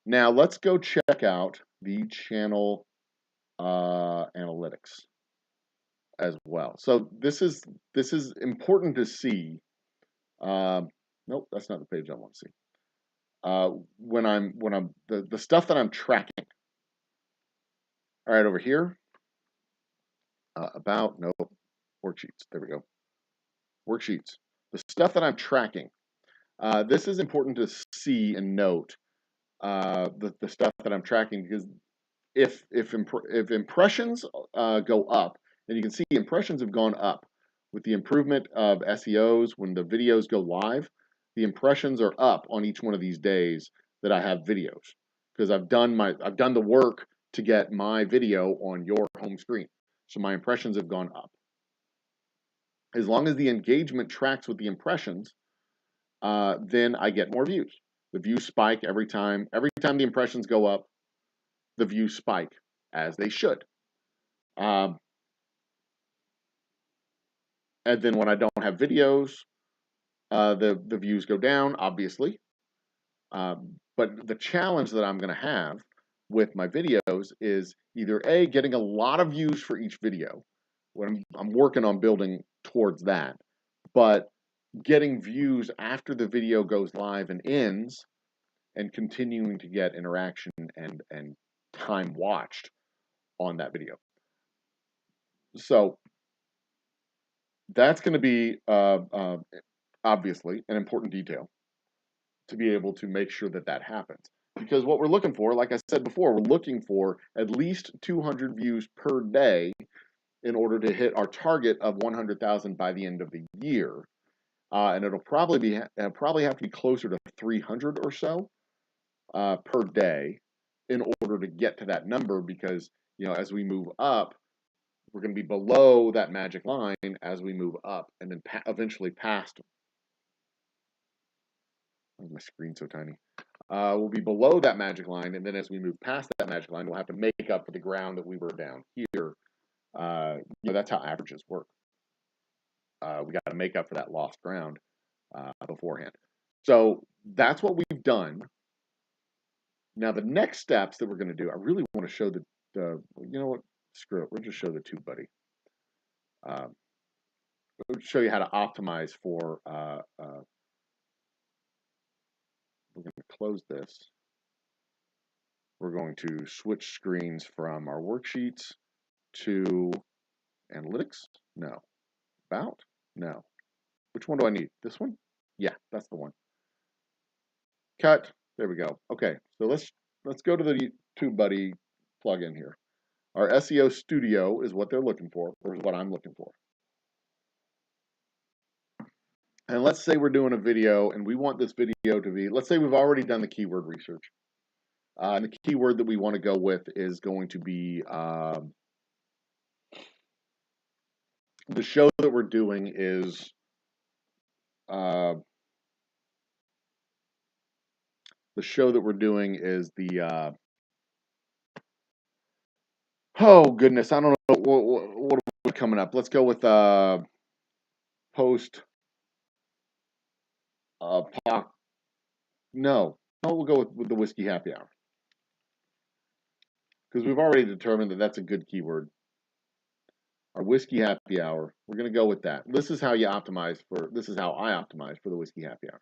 Now let's go check out the channel analytics as well. So this is important to see. Nope, that's not the page I want to see. When I'm the stuff that I'm tracking. All right, over here. Worksheets. There we go. Worksheets. The stuff that I'm tracking. This is important to see and note. The stuff that I'm tracking, because if impressions go up, and you can see impressions have gone up with the improvement of SEOs. When the videos go live, the impressions are up on each one of these days that I have videos, because I've done the work to get my video on your home screen. So my impressions have gone up. As long as the engagement tracks with the impressions, then I get more views. The views spike every time. Every time the impressions go up, the views spike, as they should. And then when I don't have videos, the views go down, obviously. But the challenge that I'm going to have with my videos is either A, getting a lot of views for each video, when I'm working on building towards that, but getting views after the video goes live and ends, and continuing to get interaction and time watched on that video. So that's going to be obviously an important detail to be able to make sure that that happens. Because what we're looking for, like I said before, we're looking for at least 200 views per day in order to hit our target of 100,000 by the end of the year. And it'll probably have to be closer to 300 or so per day in order to get to that number, because as we move up, we're going to be below that magic line as we move up, and then eventually past. Oh, my screen's so tiny. We'll be below that magic line, and then as we move past that magic line, we'll have to make up for the ground that we were down here. That's how averages work. We got to make up for that lost ground beforehand. So that's what we've done. Now the next steps that we're going to do, I really want to show you know what? Screw it. We'll just show the TubeBuddy. We'll show you how to optimize for. We're going to close this. We're going to switch screens from our worksheets to analytics. No. About? No. Which one do I need? This one? Yeah, that's the one. Cut. There we go. Okay, so let's go to the TubeBuddy plugin here. Our SEO Studio is what they're looking for, or is what I'm looking for. And let's say we're doing a video and we want this video to be, let's say we've already done the keyword research. And the keyword that we want to go with is going to be, the show that we're doing is, the oh goodness, I don't know what are coming up. Let's go with post no, we'll go with the whiskey happy hour, because we've already determined that that's a good keyword. Our whiskey happy hour, we're going to go with that. This is how you optimize for, this is how I optimize for the whiskey happy hour.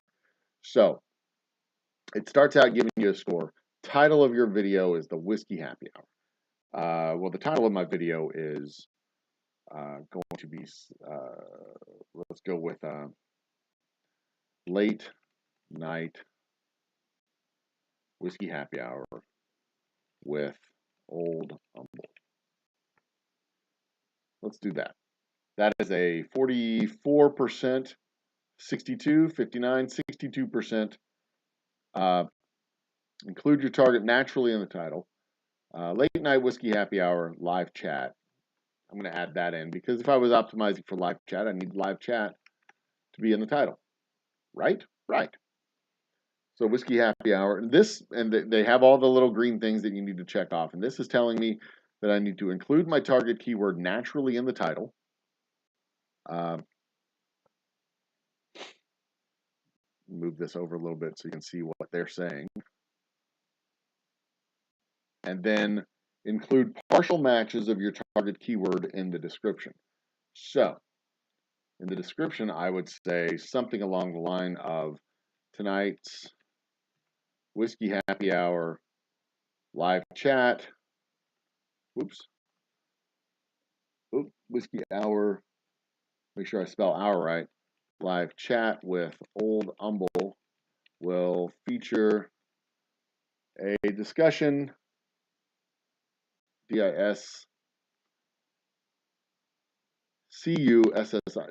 So it starts out giving you a score. Title of your video is the whiskey happy hour. Well, the title of my video is going to be, let's go with late night whiskey happy hour with Old Humble. Let's do that. That is a 44%, 62, 59, 62%. Include your target naturally in the title. Late night whiskey happy hour, live chat. I'm going to add that in, because if I was optimizing for live chat, I need live chat to be in the title. Right? Right. So whiskey happy hour. And they have all the little green things that you need to check off. And this is telling me that I need to include my target keyword naturally in the title. Move this over a little bit so you can see what they're saying. And then include partial matches of your target keyword in the description. So in the description, I would say something along the line of tonight's whiskey happy hour, live chat. Whiskey hour. Make sure I spell hour right. Live chat with Old Humble will feature a discussion, DISCUSSI,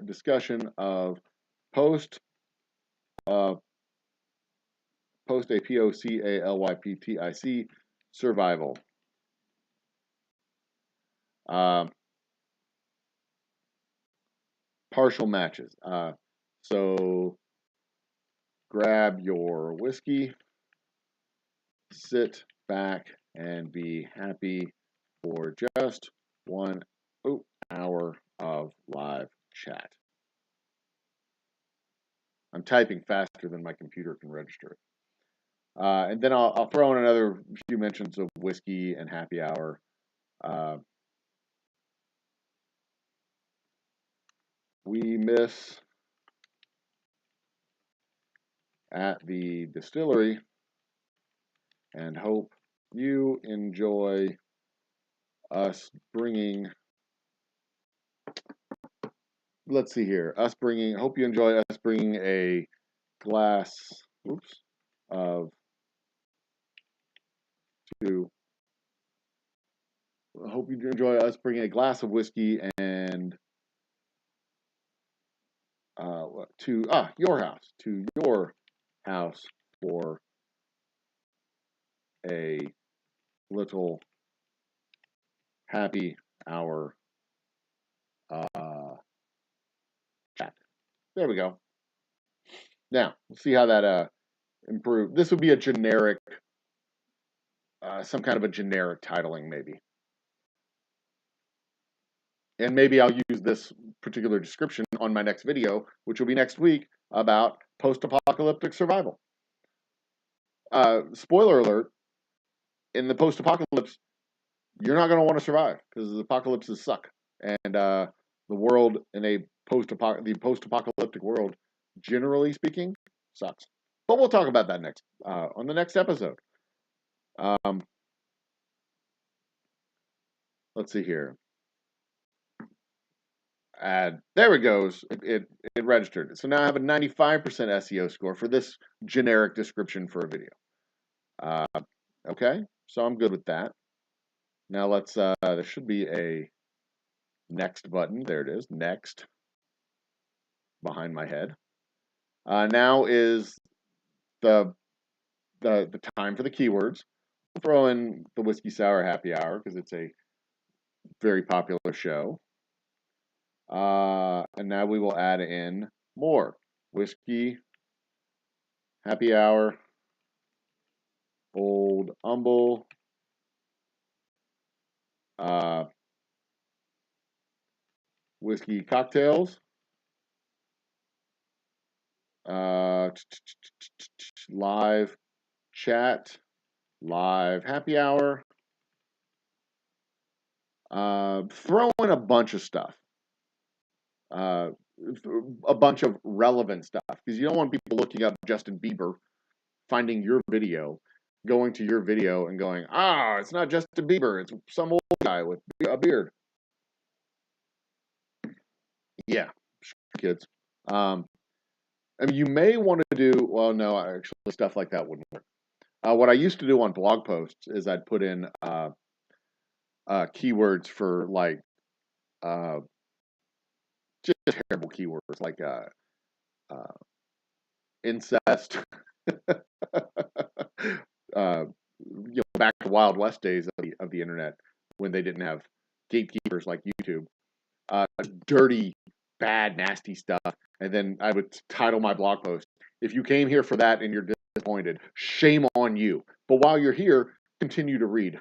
discussion of post a POCALYPTIC survival. Partial matches. So grab your whiskey, sit back, and be happy for just 1 hour of live chat. I'm typing faster than my computer can register it. And then I'll throw in another few mentions of whiskey and happy hour. We miss at the distillery and hope you enjoy us bringing, let's see here, hope you enjoy us bringing a glass, of to, I hope you enjoy us bringing a glass of whiskey and to your house for a little happy hour chat. There we go. Now, we'll see how that improved. This would be a generic, some kind of a generic titling, maybe. And maybe I'll use this particular description on my next video, which will be next week, about post-apocalyptic survival. Spoiler alert, in the post-apocalypse, you're not going to want to survive because the apocalypses suck. And the world in the post-apocalyptic world, generally speaking, sucks. But we'll talk about that next on the next episode. Let's see here. There it goes. It registered. So now I have a 95% SEO score for this generic description for a video. Okay, so I'm good with that. Now let's, there should be a next button. There it is, next, behind my head. Now is the time for the keywords. We'll throw in the Whiskey Sour Happy Hour because it's a very popular show. And now we will add in more. Whiskey, happy hour, old humble, whiskey cocktails, live chat, live happy hour, throw in a bunch of stuff. A bunch of relevant stuff because you don't want people looking up Justin Bieber, finding your video, going to your video and going, it's not Justin Bieber, it's some old guy with a beard. Yeah, kids. I mean, you may want to do, well, no, actually, stuff like that wouldn't work. What I used to do on blog posts is I'd put in keywords for like just terrible keywords like incest. Back to Wild West days of the internet when they didn't have gatekeepers like YouTube. Dirty, bad, nasty stuff. And then I would title my blog post, if you came here for that and you're disappointed, shame on you. But while you're here, continue to read.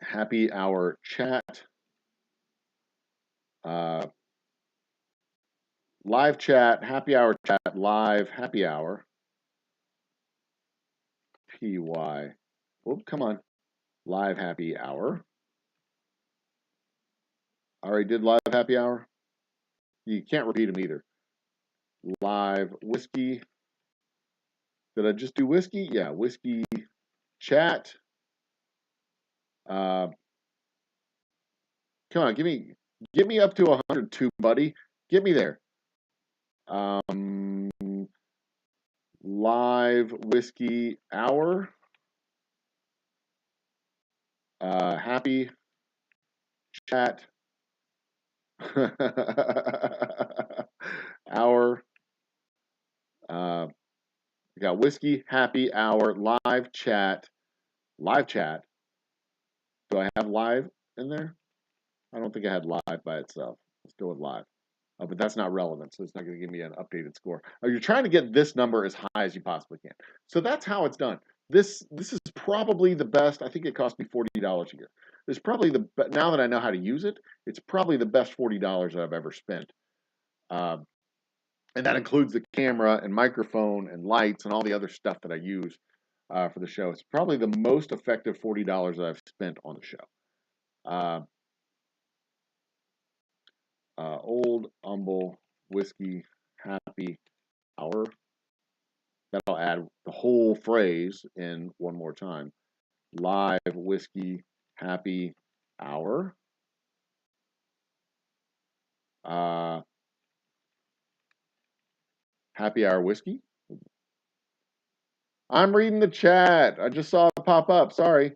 Happy hour chat. Live chat, happy hour chat, live, happy hour. PY. Oh, come on. Live happy hour. I already did live happy hour. You can't repeat them either. Live whiskey. Did I just do whiskey? Yeah, whiskey chat. Come on, get me up to 100, TubeBuddy. Get me there. Live whiskey hour. Happy chat. Hour. We got whiskey happy hour live chat Live chat. Do I have live in there? I don't think I had live by itself. Let's go with live. But that's not relevant, so it's not going to give me an updated score. You're trying to get this number as high as you possibly can. So that's how it's done. This is probably the best. I think it cost me $40 a year. It's probably now that I know how to use it, it's probably the best $40 that I've ever spent. And that includes the camera and microphone and lights and all the other stuff that I use for the show. It's probably the most effective $40 that I've spent on the show. Old Humble Whiskey Happy Hour. That'll add the whole phrase in one more time. Live Whiskey Happy Hour. Happy Hour Whiskey. I'm reading the chat. I just saw it pop up. Sorry.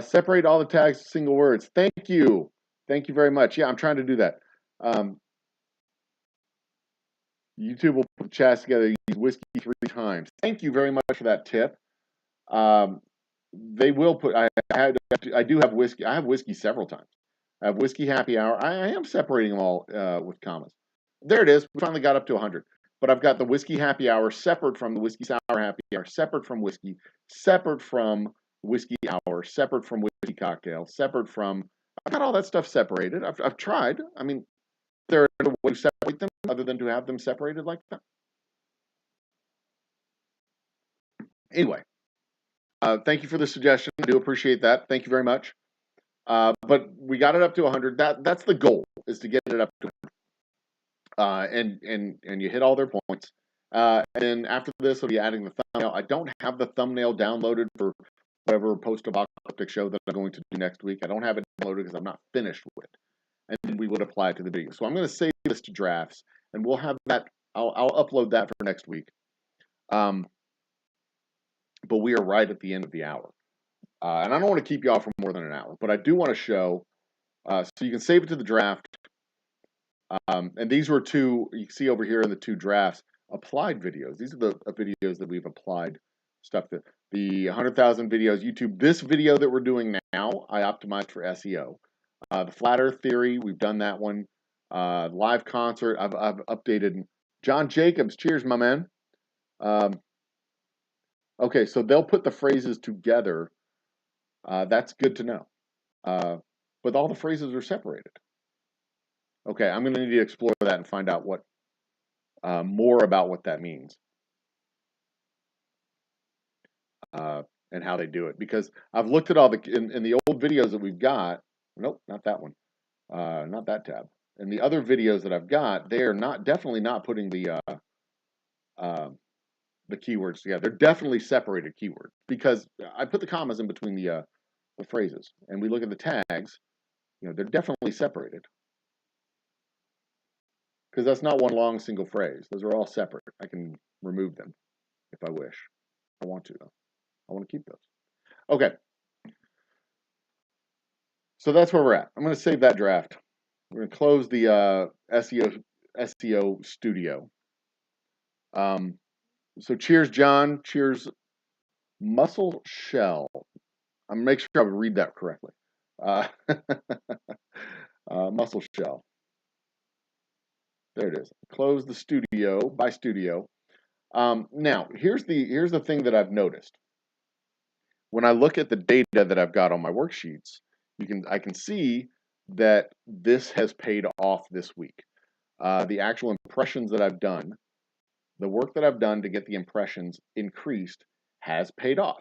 Separate all the tags to single words. Thank you. Thank you very much. Yeah, I'm trying to do that. YouTube will put chats together, use whiskey 3 times. Thank you very much for that tip. They will put, I do have whiskey. I have whiskey several times. I have whiskey happy hour. I am separating them all with commas. There it is. We finally got up to 100. But I've got the whiskey happy hour separate from the whiskey sour happy hour, separate from whiskey, separate from whiskey hour, separate from whiskey cocktail, separate from, I've got all that stuff separated. I've tried. I mean, there are a way to separate them other than to have them separated like that. Anyway, thank you for the suggestion. I do appreciate that. Thank you very much. But we got it up to 100. That's the goal, is to get it up to 100. And you hit all their points. And then after this, I'll be adding the thumbnail. I don't have the thumbnail downloaded for whatever post-apocalyptic show that I'm going to do next week. I don't have it downloaded because I'm not finished with it. And then we would apply it to the video. So I'm going to save this to drafts, and we'll have that. I'll upload that for next week. But we are right at the end of the hour. And I don't want to keep you off for more than an hour, but I do want to show, so you can save it to the draft. And these were two, you can see over here in the 2 drafts, applied videos. These are the videos that we've applied stuff to. The 100,000 videos, YouTube. This video that we're doing now, I optimized for SEO. The Flat Earth Theory, we've done that one. Live concert, I've updated. John Jacobs, cheers, my man. Okay, so they'll put the phrases together. That's good to know. But all the phrases are separated. Okay, I'm going to need to explore that and find out what more about what that means and how they do it. Because I've looked at all the in the old videos that we've got. Nope, not that one. Not that tab. And the other videos that I've got, they are definitely not putting the keywords together. They're definitely separated keywords because I put the commas in between the phrases, and we look at the tags. You know, they're definitely separated because that's not one long single phrase. Those are all separate. I can remove them if I wish. I want to though. I want to keep those. Okay. So that's where we're at. I'm going to save that draft. We're going to close the SEO studio. So cheers, John. Cheers, Muscle Shell. I'm going to make sure I read that correctly. Muscle Shell. There it is. Close the studio by studio. Now, here's the thing that I've noticed. When I look at the data that I've got on my worksheets, I can see that this has paid off this week. The actual impressions that I've done, the work that I've done to get the impressions increased has paid off.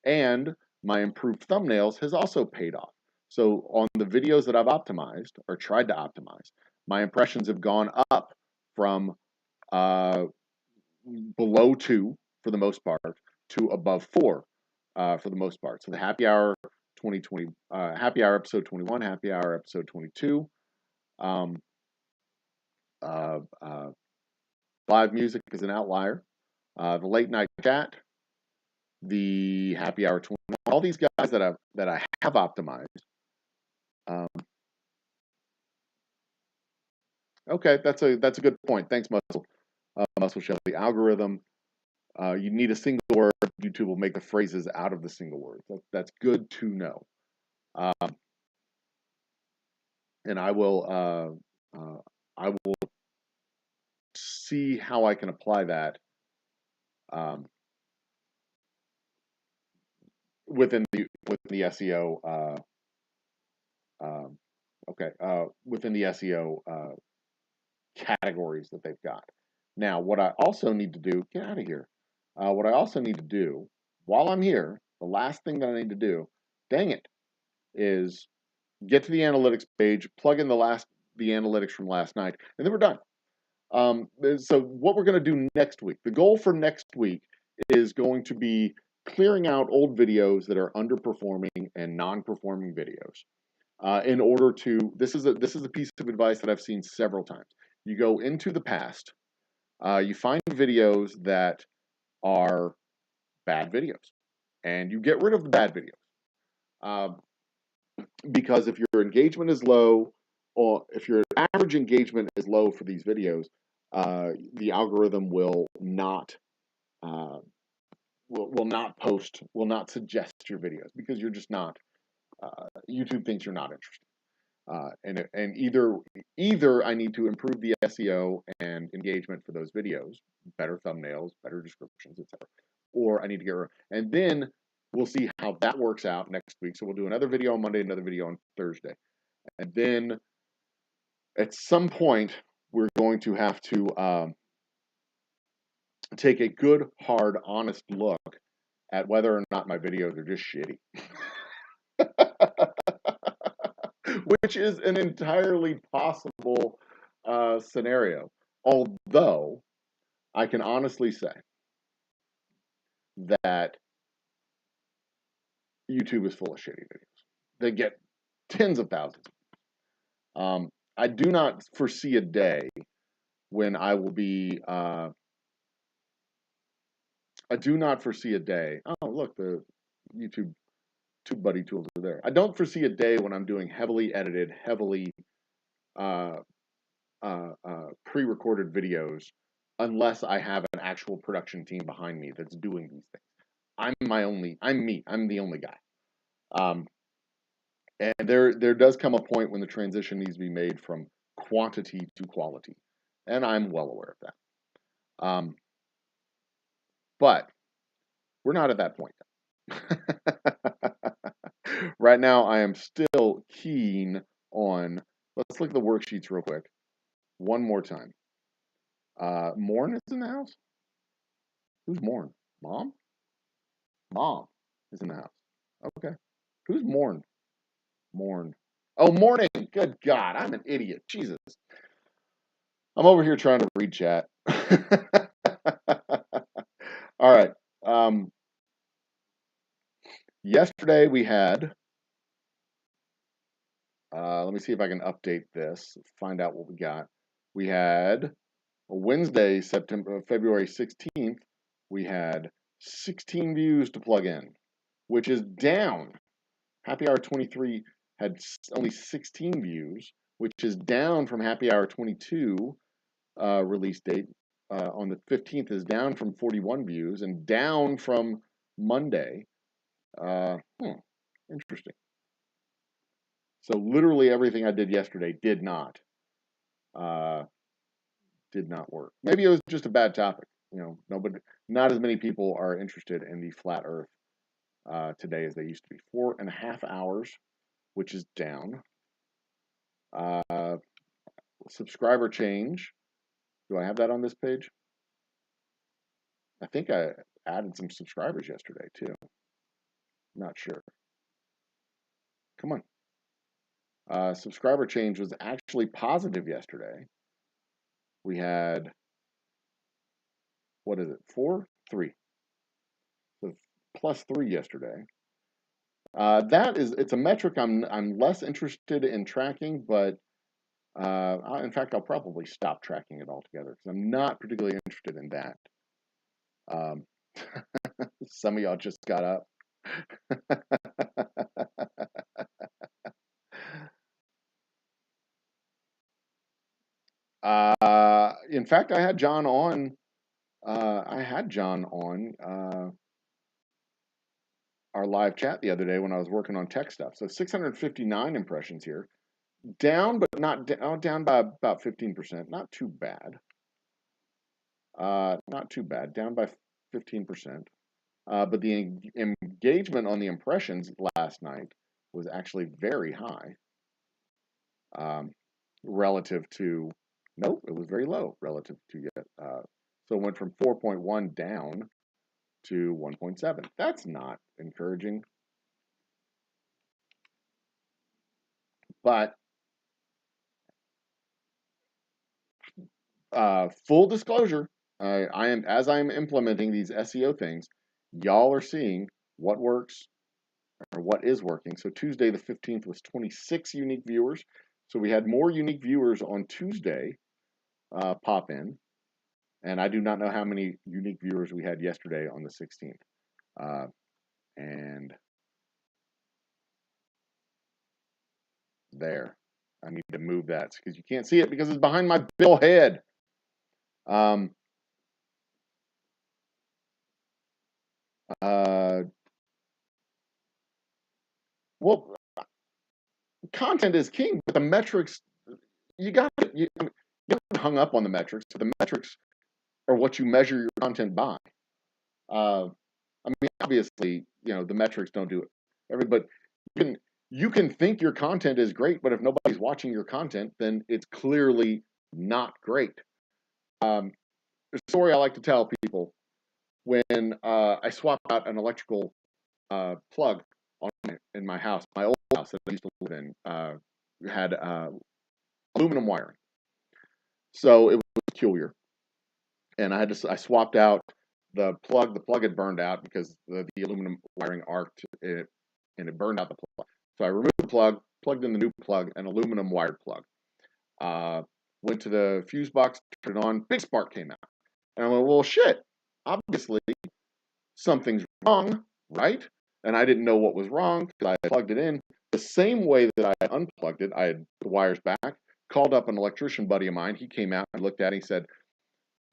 And my improved thumbnails has also paid off. So on the videos that I've optimized or tried to optimize, my impressions have gone up from below 2 for the most part to above 4 for the most part. So the happy hour 2020, happy hour episode 21, happy hour episode 22, live music is an outlier. The late night chat, the happy hour 21, all these guys that I have optimized. Okay, that's a good point. Thanks, Muscle Shell. The algorithm, you need a single word. YouTube will make the phrases out of the single words. That's good to know. And I will see how I can apply that within the SEO. Within the SEO categories that they've got. Now, what I also need to do, get out of here. What I also need to do while I'm here, the last thing that I need to do, dang it, is get to the analytics page, plug in the analytics from last night, and then we're done. So what we're going to do next week, the goal for next week is going to be clearing out old videos that are underperforming and non-performing videos. In order to, this is a piece of advice that I've seen several times. You go into the past, you find videos that are bad videos, and you get rid of the bad videos. Because if your engagement is low, or if your average engagement is low for these videos, the algorithm will not will not suggest your videos because you're just not. YouTube thinks you're not interested. And either I need to improve the SEO and engagement for those videos, better thumbnails, better descriptions, etc., or I need to get rid. And then we'll see how that works out next week. So we'll do another video on Monday, another video on Thursday, and then at some point we're going to have to take a good, hard, honest look at whether or not my videos are just shitty. Which is an entirely possible scenario. Although, I can honestly say that YouTube is full of shitty videos. They get tens of thousands. I do not foresee a day when I will be... I do not foresee a day... Oh, look, the TubeBuddy tools are there. I don't foresee a day when I'm doing heavily edited, heavily pre-recorded videos unless I have an actual production team behind me that's doing these things. I'm the only guy. And there does come a point when the transition needs to be made from quantity to quality. And I'm well aware of that. But we're not at that point yet. Right now, I am still keen on, let's look at the worksheets real quick. One more time. Morn is in the house? Who's Morn? Mom? Mom is in the house. Okay. Who's Morn? Morn. Oh, morning. Good God. I'm an idiot. Jesus. I'm over here trying to read chat. All right. Yesterday we had, let me see if I can update this, find out what we got. We had Wednesday, February 16th, we had 16 views to plug in, which is down. Happy Hour 23 had only 16 views, which is down from Happy Hour 22 release date. On the 15th is down from 41 views and down from Monday. Interesting. So literally everything I did yesterday did not work. Maybe it was just a bad topic. You know, not as many people are interested in the flat Earth today as they used to be. 4.5 hours, which is down. Subscriber change. Do I have that on this page? I think I added some subscribers yesterday too. Not sure. Come on. Subscriber change was actually positive yesterday. We had, what is it, 4? 3. So +3 yesterday. It's a metric I'm less interested in tracking, but in fact, I'll probably stop tracking it altogether because I'm not particularly interested in that. Some of y'all just got up. In fact, I had John on. our live chat the other day when I was working on tech stuff. So 659 impressions here, down, but not down by about 15%. Not too bad. Not too bad. Down by 15%. But the engagement on the impressions last night was actually very high, relative to. Nope, it was very low relative to yet. So it went from 4.1 down to 1.7. That's not encouraging. But full disclosure, as I'm implementing these SEO things, y'all are seeing what works or what is working. So Tuesday the 15th was 26 unique viewers. So we had more unique viewers on Tuesday pop in, and I do not know how many unique viewers we had yesterday on the 16th. And there, I need to move that because you can't see it because it's behind my bill head. Well, content is king, but the metrics, you got you get hung up on the metrics. The metrics are what you measure your content by. I mean, obviously, the metrics don't do it. But you can think your content is great, but if nobody's watching your content, then it's clearly not great. The story I like to tell people when I swapped out an electrical plug in my house, my old house that I used to live in, had aluminum wiring, so it was peculiar, and I swapped out the plug. The plug had burned out because the aluminum wiring arced it, and it burned out the plug. So I removed the plug, plugged in the new plug, an aluminum wired plug. Went to the fuse box, turned it on, big spark came out, and I went, well, shit, obviously something's wrong, right? And I didn't know what was wrong because I plugged it in the same way that I unplugged it. I had the wires back, called up an electrician buddy of mine. He came out and looked at it. He said,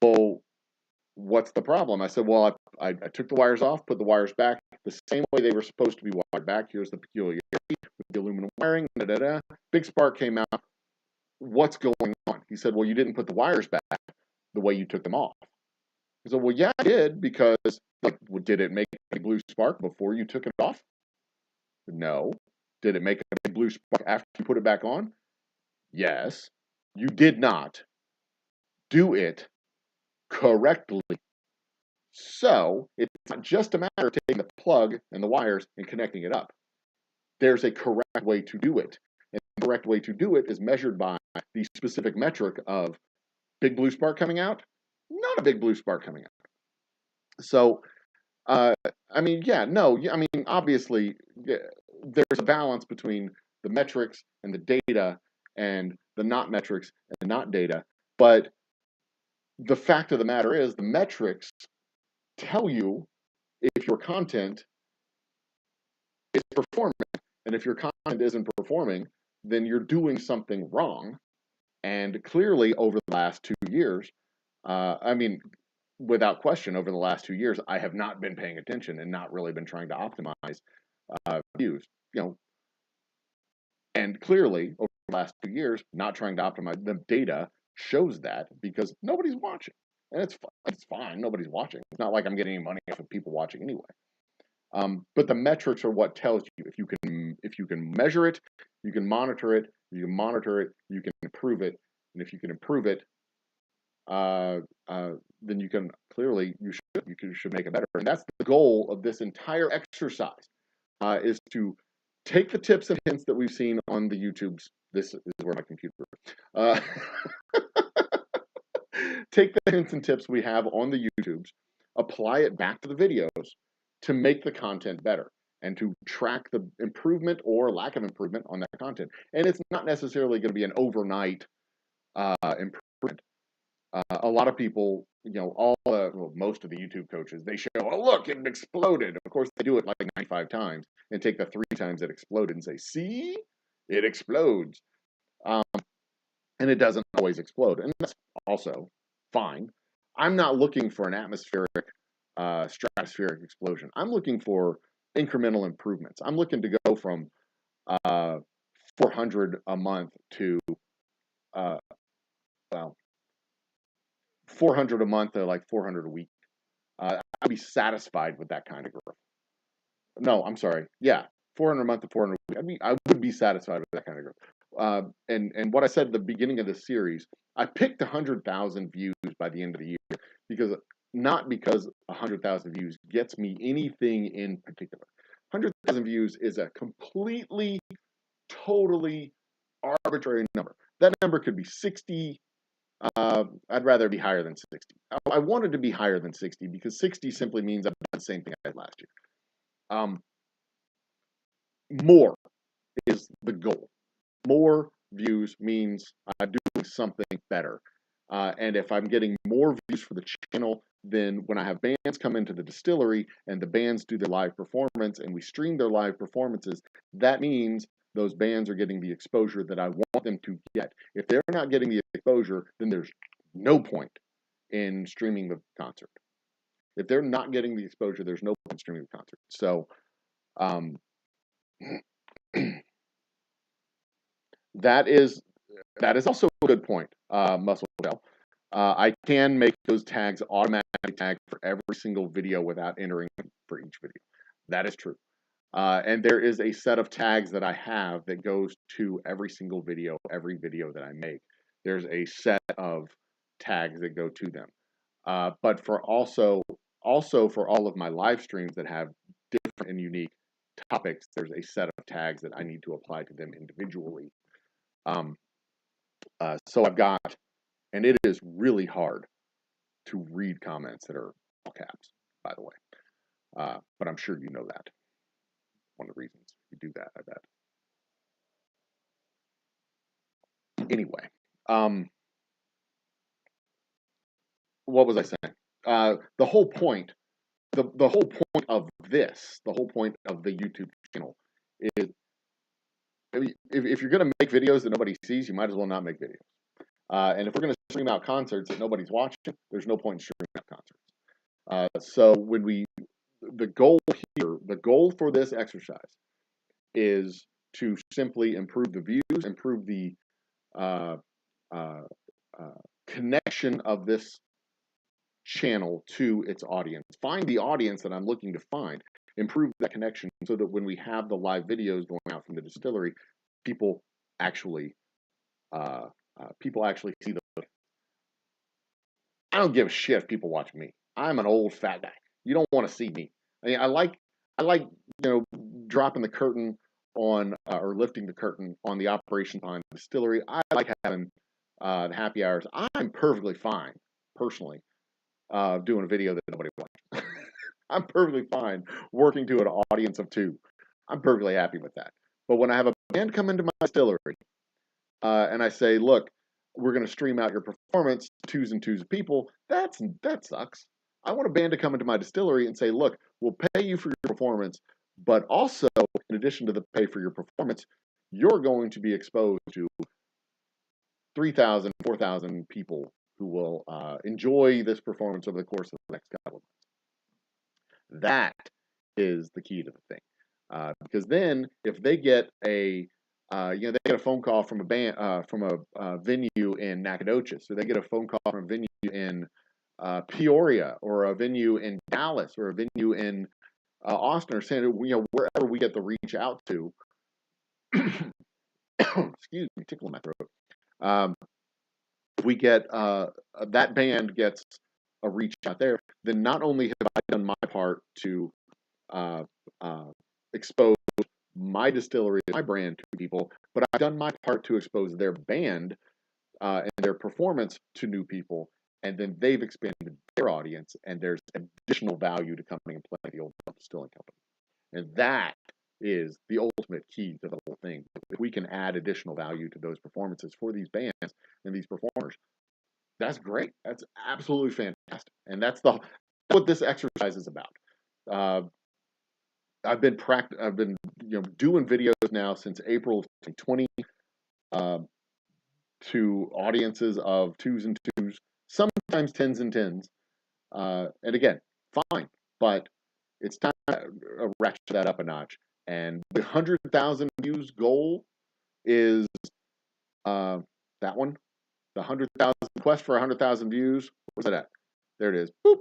well, what's the problem? I said, well, I took the wires off, put the wires back the same way they were supposed to be wired back. Here's the peculiarity with the aluminum wiring. Big spark came out. What's going on? He said, well, you didn't put the wires back the way you took them off. I said, well, yeah, I did, because did it make a blue spark before you took it off? No. Did it make a blue spark after you put it back on? Yes. You did not do it correctly. So it's not just a matter of taking the plug and the wires and connecting it up. There's a correct way to do it. And the correct way to do it is measured by the specific metric of big blue spark coming out, not a big blue spark coming out. So, I mean, obviously, there's a balance between the metrics and the data and the not metrics and the not data. But the fact of the matter is, the metrics tell you if your content is performing. And if your content isn't performing, then you're doing something wrong. And clearly, over the last 2 years, without question, over the last 2 years, I have not been paying attention and not really been trying to optimize views. And clearly, over the last 2 years, not trying to optimize, the data shows that, because nobody's watching. And it's fine. Nobody's watching. It's not like I'm getting any money off of people watching anyway. But the metrics are what tells you if you can measure it, you can monitor it, you can improve it, and if you can improve it, then you should make it better. And that's the goal of this entire exercise, is to take the tips and hints that we've seen on the YouTubes. This is where my computer is. Take the hints and tips we have on the YouTubes, apply it back to the videos to make the content better and to track the improvement or lack of improvement on that content. And it's not necessarily going to be an overnight improvement. A lot of people, most of the YouTube coaches, they show, oh, look, it exploded. Of course, they do it like 95 times and take the 3 times it exploded and say, see, it explodes. And it doesn't always explode. And that's also fine. I'm not looking for an atmospheric, stratospheric explosion. I'm looking for incremental improvements. I'm looking to go from 400 a month to uh, well, 400 a month to like 400 a week. I'd be satisfied with that kind of growth. No, I'm sorry. Yeah, 400 a month to 400 a week. I would be satisfied with that kind of growth. And what I said at the beginning of the series, I picked 100,000 views by the end of the year because not because 100,000 views gets me anything in particular. 100,000 views is a completely, totally arbitrary number. That number could be 60. I'd rather be higher than 60. I wanted to be higher than 60 because 60 simply means I've done the same thing I did last year. More is the goal. More views means I'm doing something better. And if I'm getting more views for the channel, then when I have bands come into the distillery and the bands do their live performance and we stream their live performances, that means those bands are getting the exposure that I want them to get. If they're not getting the exposure, then there's no point in streaming the concert. If they're not getting the exposure, there's no point in streaming the concert. So that is also a good point, Muscle Bell. I can make those tags automatically tag for every single video without entering for each video. That is true. And there is a set of tags that I have that goes to every single video, every video that I make. There's a set of tags that go to them. But for also for all of my live streams that have different and unique topics, there's a set of tags that I need to apply to them individually. So I've got, and it is really hard to read comments that are all caps, by the way. But I'm sure you know that. One of the reasons you do that, I bet. Anyway, what was I saying? The whole point, the whole point of this, the whole point of the YouTube channel is, if you're going to make videos that nobody sees, you might as well not make videos. And if we're going to stream out concerts that nobody's watching, there's no point in streaming out concerts. So the goal here, the goal for this exercise is to simply improve the views, improve the connection of this channel to its audience. Find the audience that I'm looking to find, improve that connection so that when we have the live videos going out from the distillery, people actually see them. I don't give a shit if people watch me. I'm an old fat guy. You don't want to see me. I mean, I like dropping the curtain on or lifting the curtain on the operation behind the distillery. I like having the happy hours. I'm perfectly fine, personally, doing a video that nobody watches. I'm perfectly fine working to an audience of 2. I'm perfectly happy with that. But when I have a band come into my distillery and I say, look, we're going to stream out your performance, 2s and 2s of people, that sucks. I want a band to come into my distillery and say, look, we'll pay you for your performance, but also, in addition to the pay for your performance, you're going to be exposed to 3,000, 4,000 people who will enjoy this performance over the course of the next couple of months. That is the key to the thing. Because then, if they get they get a phone call from a band, from a venue in Nacogdoches, or they get a phone call from a venue in Peoria, or a venue in Dallas, or a venue in Austin, or San Diego, wherever we get the reach out to. Excuse me, tickle in my throat. We get that band gets a reach out there. Then not only have I done my part to expose my distillery, my brand to people, but I've done my part to expose their band and their performance to new people, and then they've expanded their audience, and there's additional value to coming and playing the Old Distilling Company. And that is the ultimate key to the whole thing. If we can add additional value to those performances for these bands and these performers, that's great. That's absolutely fantastic. And that's what this exercise is about. I've been doing videos now since April of 2020 to audiences of 2s and 2s, sometimes 10s and 10s. And again, fine, but it's time ratchet that up a notch. And the 100,000 views goal is that one. The 100,000 quest for 100,000 views. Where's that at? There it is. Boop.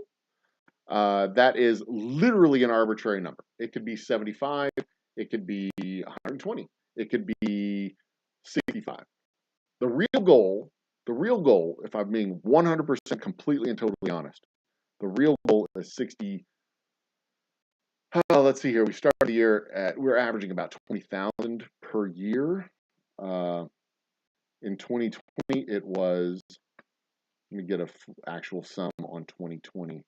That is literally an arbitrary number. It could be 75. It could be 120. It could be 65. The real goal, if I'm being 100% completely and totally honest, the real goal is 60. Let's see here. We started the year at, we're averaging about 20,000 per year. In 2020, it was, let me get an actual sum on 2020.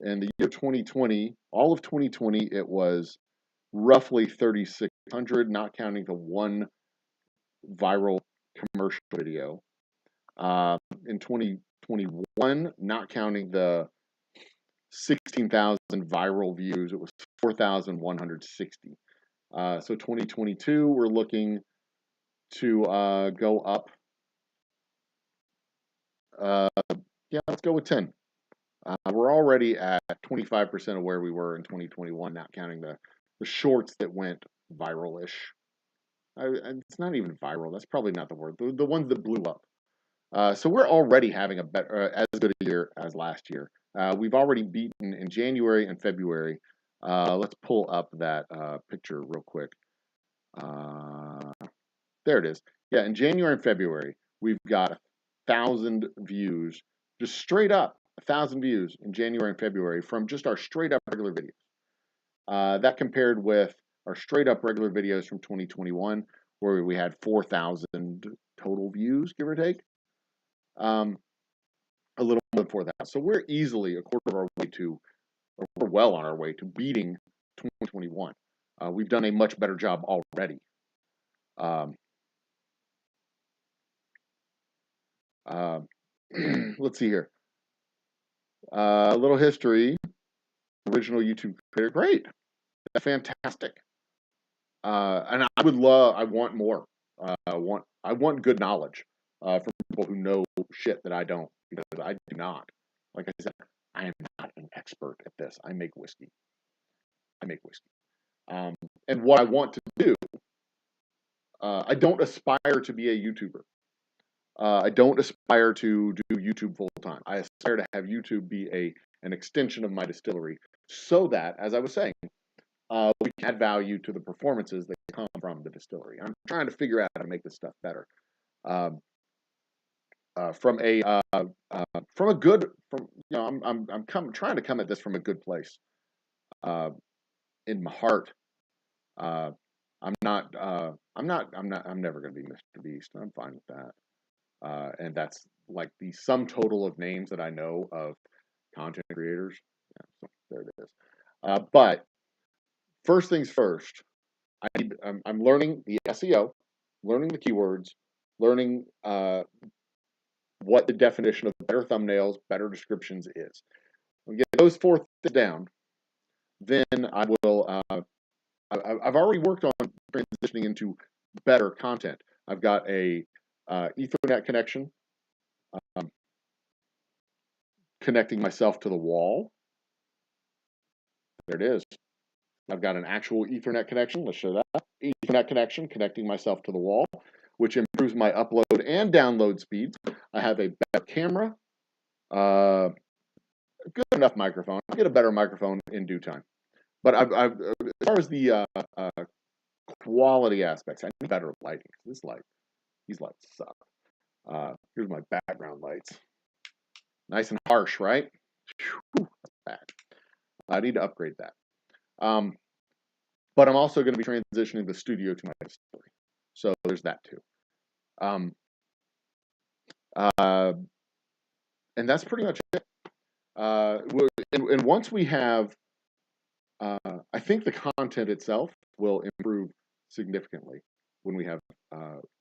And the year 2020, all of 2020, it was roughly 3,600, not counting the one viral commercial video. In 2021, not counting the 16,000 viral views, it was 4,160. So 2022, we're looking to go up. Yeah, let's go with 10. We're already at 25% of where we were in 2021, not counting the shorts that went viral-ish. It's not even viral. That's probably not the word. The ones that blew up. So we're already having a better, as good a year as last year. We've already beaten in January and February. Let's pull up that picture real quick. There it is. Yeah, in January and February, we've got 1,000 views, just straight up 1,000 views in January and February from just our straight up regular videos. That compared with our straight up regular videos from 2021, where we had 4,000 total views, give or take. A little more than 4,000. So we're easily a quarter of our way to, or we're well on our way to beating 2021. We've done a much better job already. Let's see here. A little history. Original YouTube creator. Great. Fantastic. And I would love, I want more. I want good knowledge from people who know shit that I don't, because I do not. Like I said, I am not an expert at this. I make whiskey. And what I want to do, I don't aspire to be a YouTuber. I don't aspire to do YouTube full time. I aspire to have YouTube be an extension of my distillery, so that, as I was saying, we can add value to the performances that come from the distillery. I'm trying to figure out how to make this stuff better. I'm trying to come at this from a good place. In my heart, I'm never going to be Mr. Beast. I'm fine with that. And that's like the sum total of names that I know of content creators. Yeah, so there it is. But first things first, I'm learning the SEO, learning the keywords, learning what the definition of better thumbnails, better descriptions is. When we get those four things down, then I will. I've already worked on transitioning into better content. I've got a Ethernet connection, connecting myself to the wall. There it is. I've got an actual Ethernet connection. Let's show that. Ethernet connection connecting myself to the wall, which improves my upload and download speeds. I have a better camera, good enough microphone. I'll get a better microphone in due time. But as far as the quality aspects, I need better lighting. These lights suck. Here's my background lights. Nice and harsh, right? Whew, that's bad. I need to upgrade that. But I'm also going to be transitioning the studio to my distillery. So there's that too. And that's pretty much it. And once we have, I think the content itself will improve significantly when we have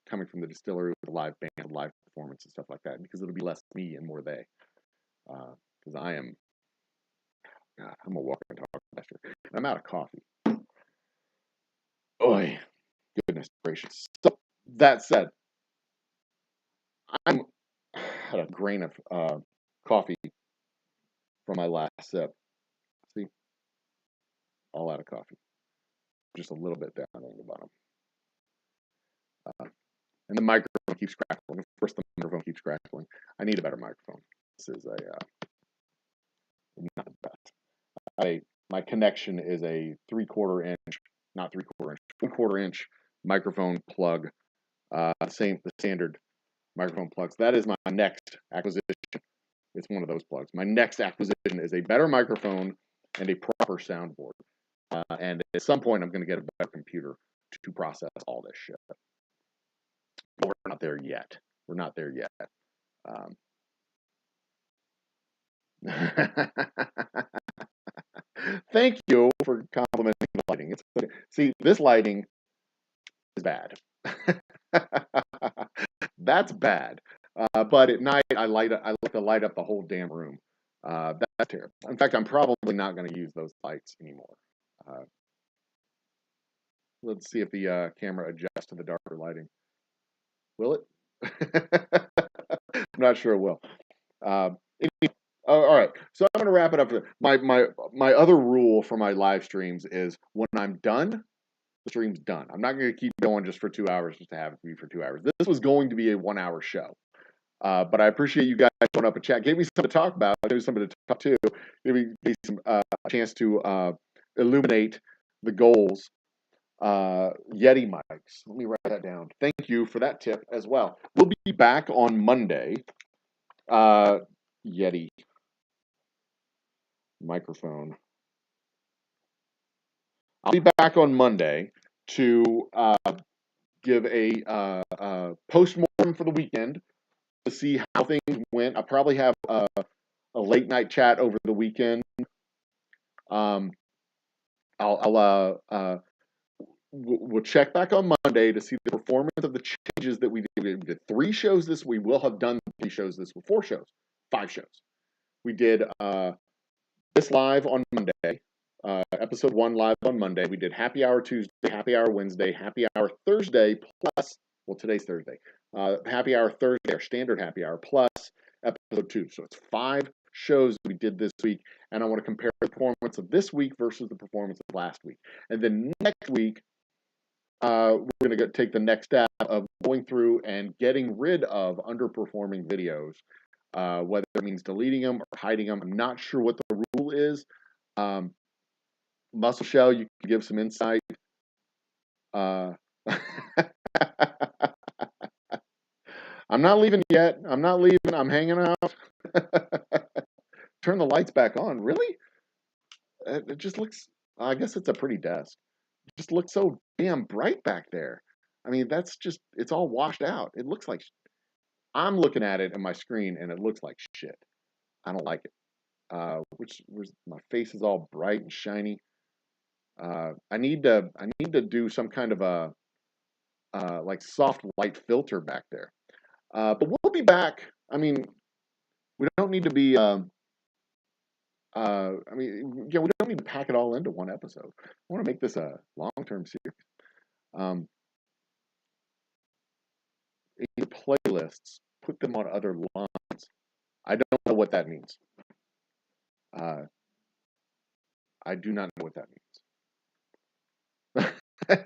coming from the distillery with a live band, live performance and stuff like that, because it'll be less me and more they. Because I'm a walking and talking master. I'm out of coffee. Oy, goodness gracious. So that said, I had a grain of coffee from my last sip. See, all out of coffee. Just a little bit down on the bottom. And the microphone keeps crackling. Of course, the microphone keeps crackling. I need a better microphone. This is not the best. My connection is a 3/4 inch, not 3/4 inch, 1/4 inch microphone plug. The standard microphone plugs. That is my next acquisition. It's one of those plugs. My next acquisition is a better microphone and a proper soundboard. And at some point, I'm going to get a better computer to process all this shit. But we're not there yet. We're not there yet. Thank you for complimenting the lighting. See, this lighting is bad. That's bad. But at night, I like to light up the whole damn room. That's terrible. In fact, I'm probably not going to use those lights anymore. Let's see if the camera adjusts to the darker lighting. Will it? I'm not sure it will. All right, so I'm going to wrap it up. My other rule for my live streams is when I'm done, the stream's done. I'm not going to keep going just for 2 hours just to have it be for 2 hours. This was going to be a 1 hour show. But I appreciate you guys showing up and chat. Gave me something to talk about. Gave me something to talk to. Gave me some chance to illuminate the goals. Yeti mics. Let me write that down. Thank you for that tip as well. We'll be back on Monday. Yeti microphone. I'll be back on Monday to give a post-mortem for the weekend to see how things went. I'll probably have a late night chat over the weekend. We'll check back on Monday to see the performance of the changes that we did. We did 3 shows this week. We will have done 3 shows this week, 4 shows, 5 shows. We did this live on Monday, episode 1 live on Monday. We did happy hour Tuesday, happy hour Wednesday, happy hour Thursday, plus, well, today's Thursday, happy hour Thursday, our standard happy hour, plus episode 2. So it's 5 shows we did this week, and I want to compare the performance of this week versus the performance of last week. And then next week, we're going to take the next step of going through and getting rid of underperforming videos, whether it means deleting them or hiding them. I'm not sure what the rule is. Muscle Shell, you can give some insight. I'm not leaving yet. I'm not leaving. I'm hanging out. Turn the lights back on. Really? It just looks, I guess it's a pretty desk. It just looks so damn bright back there. I mean, that's just, it's all washed out. It looks like, I'm looking at it on my screen and it looks like shit. I don't like it. My face is all bright and shiny. I need to do some kind of a like soft light filter back there. But we'll be back. I mean, we don't need to be. I mean, yeah, we don't need to pack it all into one episode. I want to make this a long-term series. In your playlists, put them on other lines. I don't know what that means. I do not know what that means.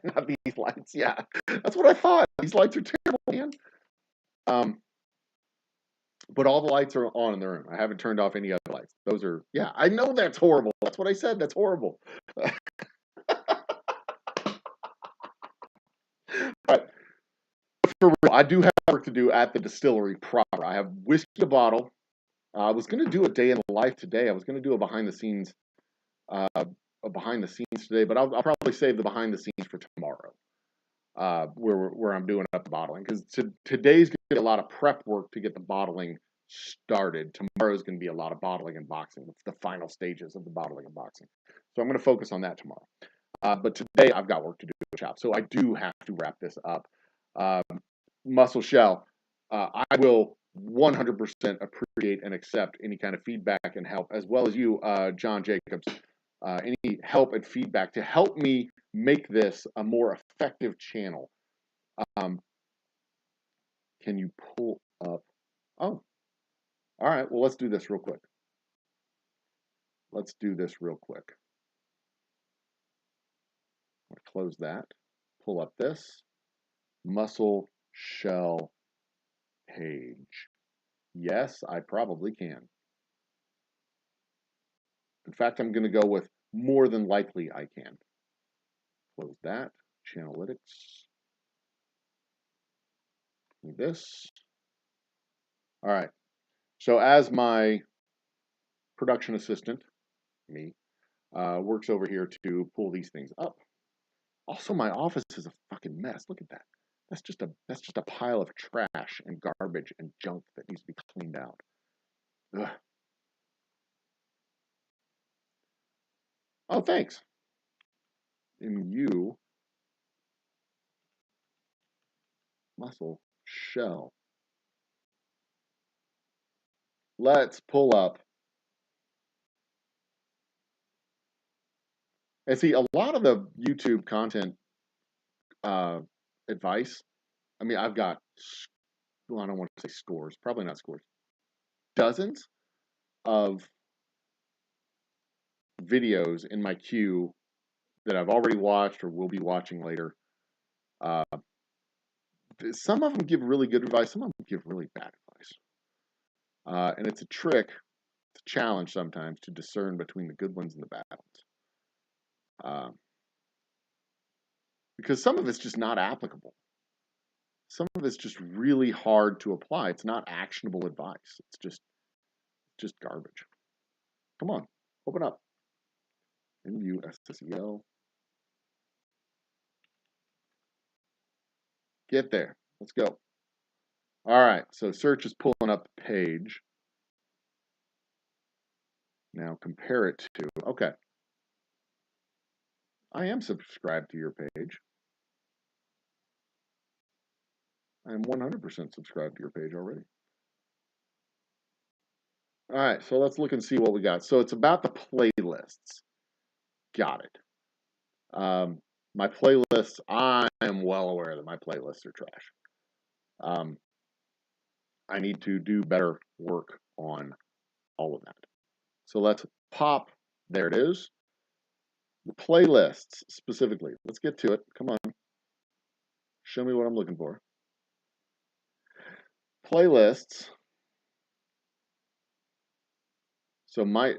Not these lights. Yeah, that's what I thought. These lights are terrible, man. But all the lights are on in the room. I haven't turned off any other lights. Those are, yeah, I know that's horrible. That's what I said. That's horrible. But for real, I do have work to do at the distillery proper. I have whiskey a bottle. I was going to do a day in the life today. I was going to do a behind the scenes today, but I'll probably save the behind the scenes for tomorrow, where I'm doing up the bottling, because today's going to be a lot of prep work to get the bottling started. Tomorrow's going to be a lot of bottling and boxing. It's the final stages of the bottling and boxing. So I'm going to focus on that tomorrow. But today I've got work to do with the shop, so I do have to wrap this up. Muscle Shell, I will 100% appreciate and accept any kind of feedback and help, as well as you, John Jacobs. Any help and feedback to help me make this a more effective channel. Can you pull up? Oh, all right. Well, let's do this real quick. close that, pull up this muscle shell page. Yes, I probably can. In fact, I'm going to go with more than likely I can. Close that. Channelytics. This. All right. So as my production assistant, me, works over here to pull these things up. Also, my office is a fucking mess. Look at that. That's just a pile of trash and garbage and junk that needs to be cleaned out. Ugh. Oh, thanks. MU muscle shell. Let's pull up. And see, a lot of the YouTube content advice, I mean, I've got, well, I don't want to say scores, probably not scores, dozens of videos in my queue that I've already watched or will be watching later. Some of them give really good advice, some of them give really bad advice. And it's a trick, it's a challenge sometimes to discern between the good ones and the bad ones. Because some of it's just not applicable. Some of it's just really hard to apply. It's not actionable advice. It's just garbage. Come on, open up. MUSSEL. Get there. Let's go. All right, so search is pulling up the page. Now compare it to, okay. I am subscribed to your page. I am 100% subscribed to your page already. All right, so let's look and see what we got. So it's about the playlists. Got it. My playlists, I am well aware that my playlists are trash. I need to do better work on all of that. So let's pop, there it is. The playlists specifically. Let's get to it. Come on. Show me what I'm looking for. Playlists. So my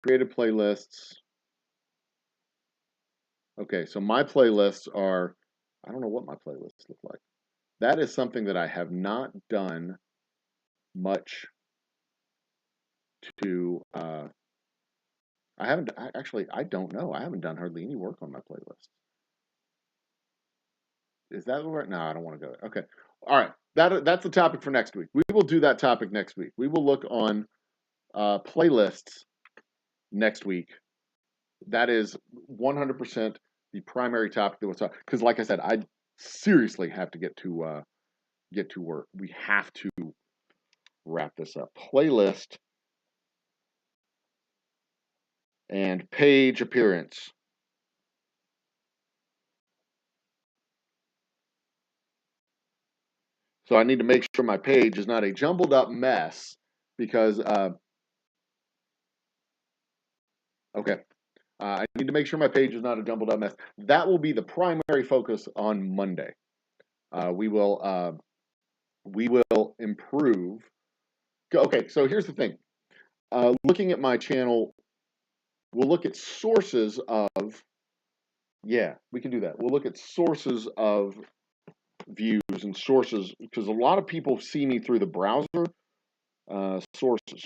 created playlists. Okay, so my playlists are, I don't know what my playlists look like. That is something that I have not done much to, I don't know. I haven't done hardly any work on my playlist. Is that right? No, I don't want to go there. Okay. All right. That's the topic for next week. We will do that topic next week. We will look on playlists next week. That is 100% the primary topic that we'll talk. Because, like I said, I seriously have to get to work. We have to wrap this up. Playlist and page appearance. So I need to make sure my page is not a jumbled up mess because, okay. I need to make sure my page is not a jumbled up mess. That will be the primary focus on Monday. We will improve. Okay, so here's the thing. Looking at my channel, we'll look at sources of, yeah, we can do that. We'll look at sources of views and sources, because a lot of people see me through the browser. Sources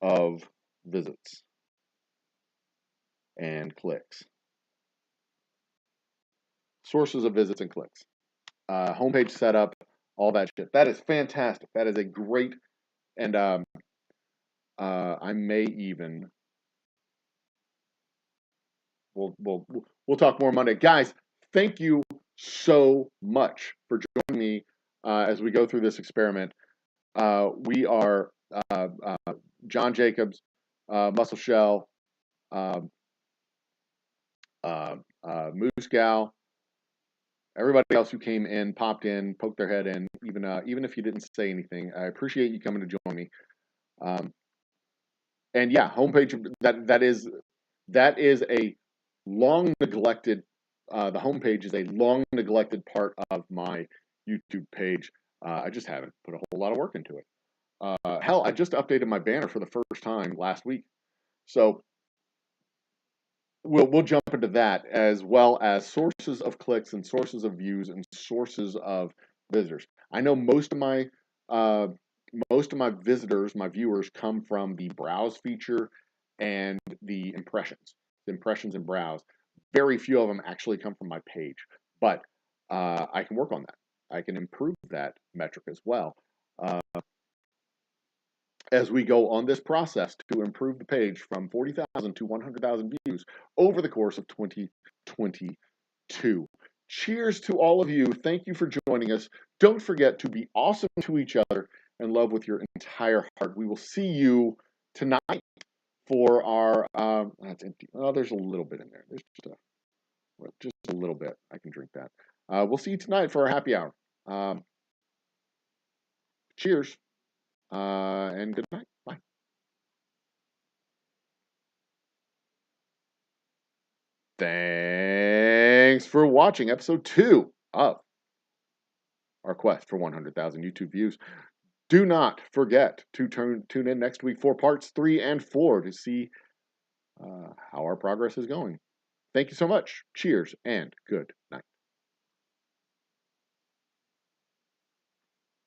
of visits and clicks. Sources of visits and clicks. Homepage setup, all that shit. That is fantastic. That is a great, and I may even, we'll talk more Monday. Guys, thank you so much for joining me as we go through this experiment. We are John Jacobs, Muscle Shell, Moose Gal, everybody else who came in, popped in, poked their head in, even if you didn't say anything. I appreciate you coming to join me. And yeah, homepage, that is a long neglected, the homepage is a long neglected part of my YouTube page. I just haven't put a whole lot of work into it. Hell, I just updated my banner for the first time last week. So we'll jump into that, as well as sources of clicks and sources of views and sources of visitors. I know most of my visitors, my viewers, come from the browse feature and the impressions and browse. Very few of them actually come from my page, but I can work on that. I can improve that metric as well as we go on this process to improve the page from 40,000 to 100,000 views over the course of 2022. Cheers to all of you. Thank you for joining us. Don't forget to be awesome to each other and love with your entire heart. We will see you tonight for our, that's empty. Oh, there's a little bit in there. There's just a little bit. I can drink that. We'll see you tonight for our happy hour. Cheers. And good night. Bye. Thanks for watching episode 2 of our quest for 100,000 YouTube views. Do not forget to tune in next week for parts 3 and 4 to see how our progress is going. Thank you so much. Cheers and good night.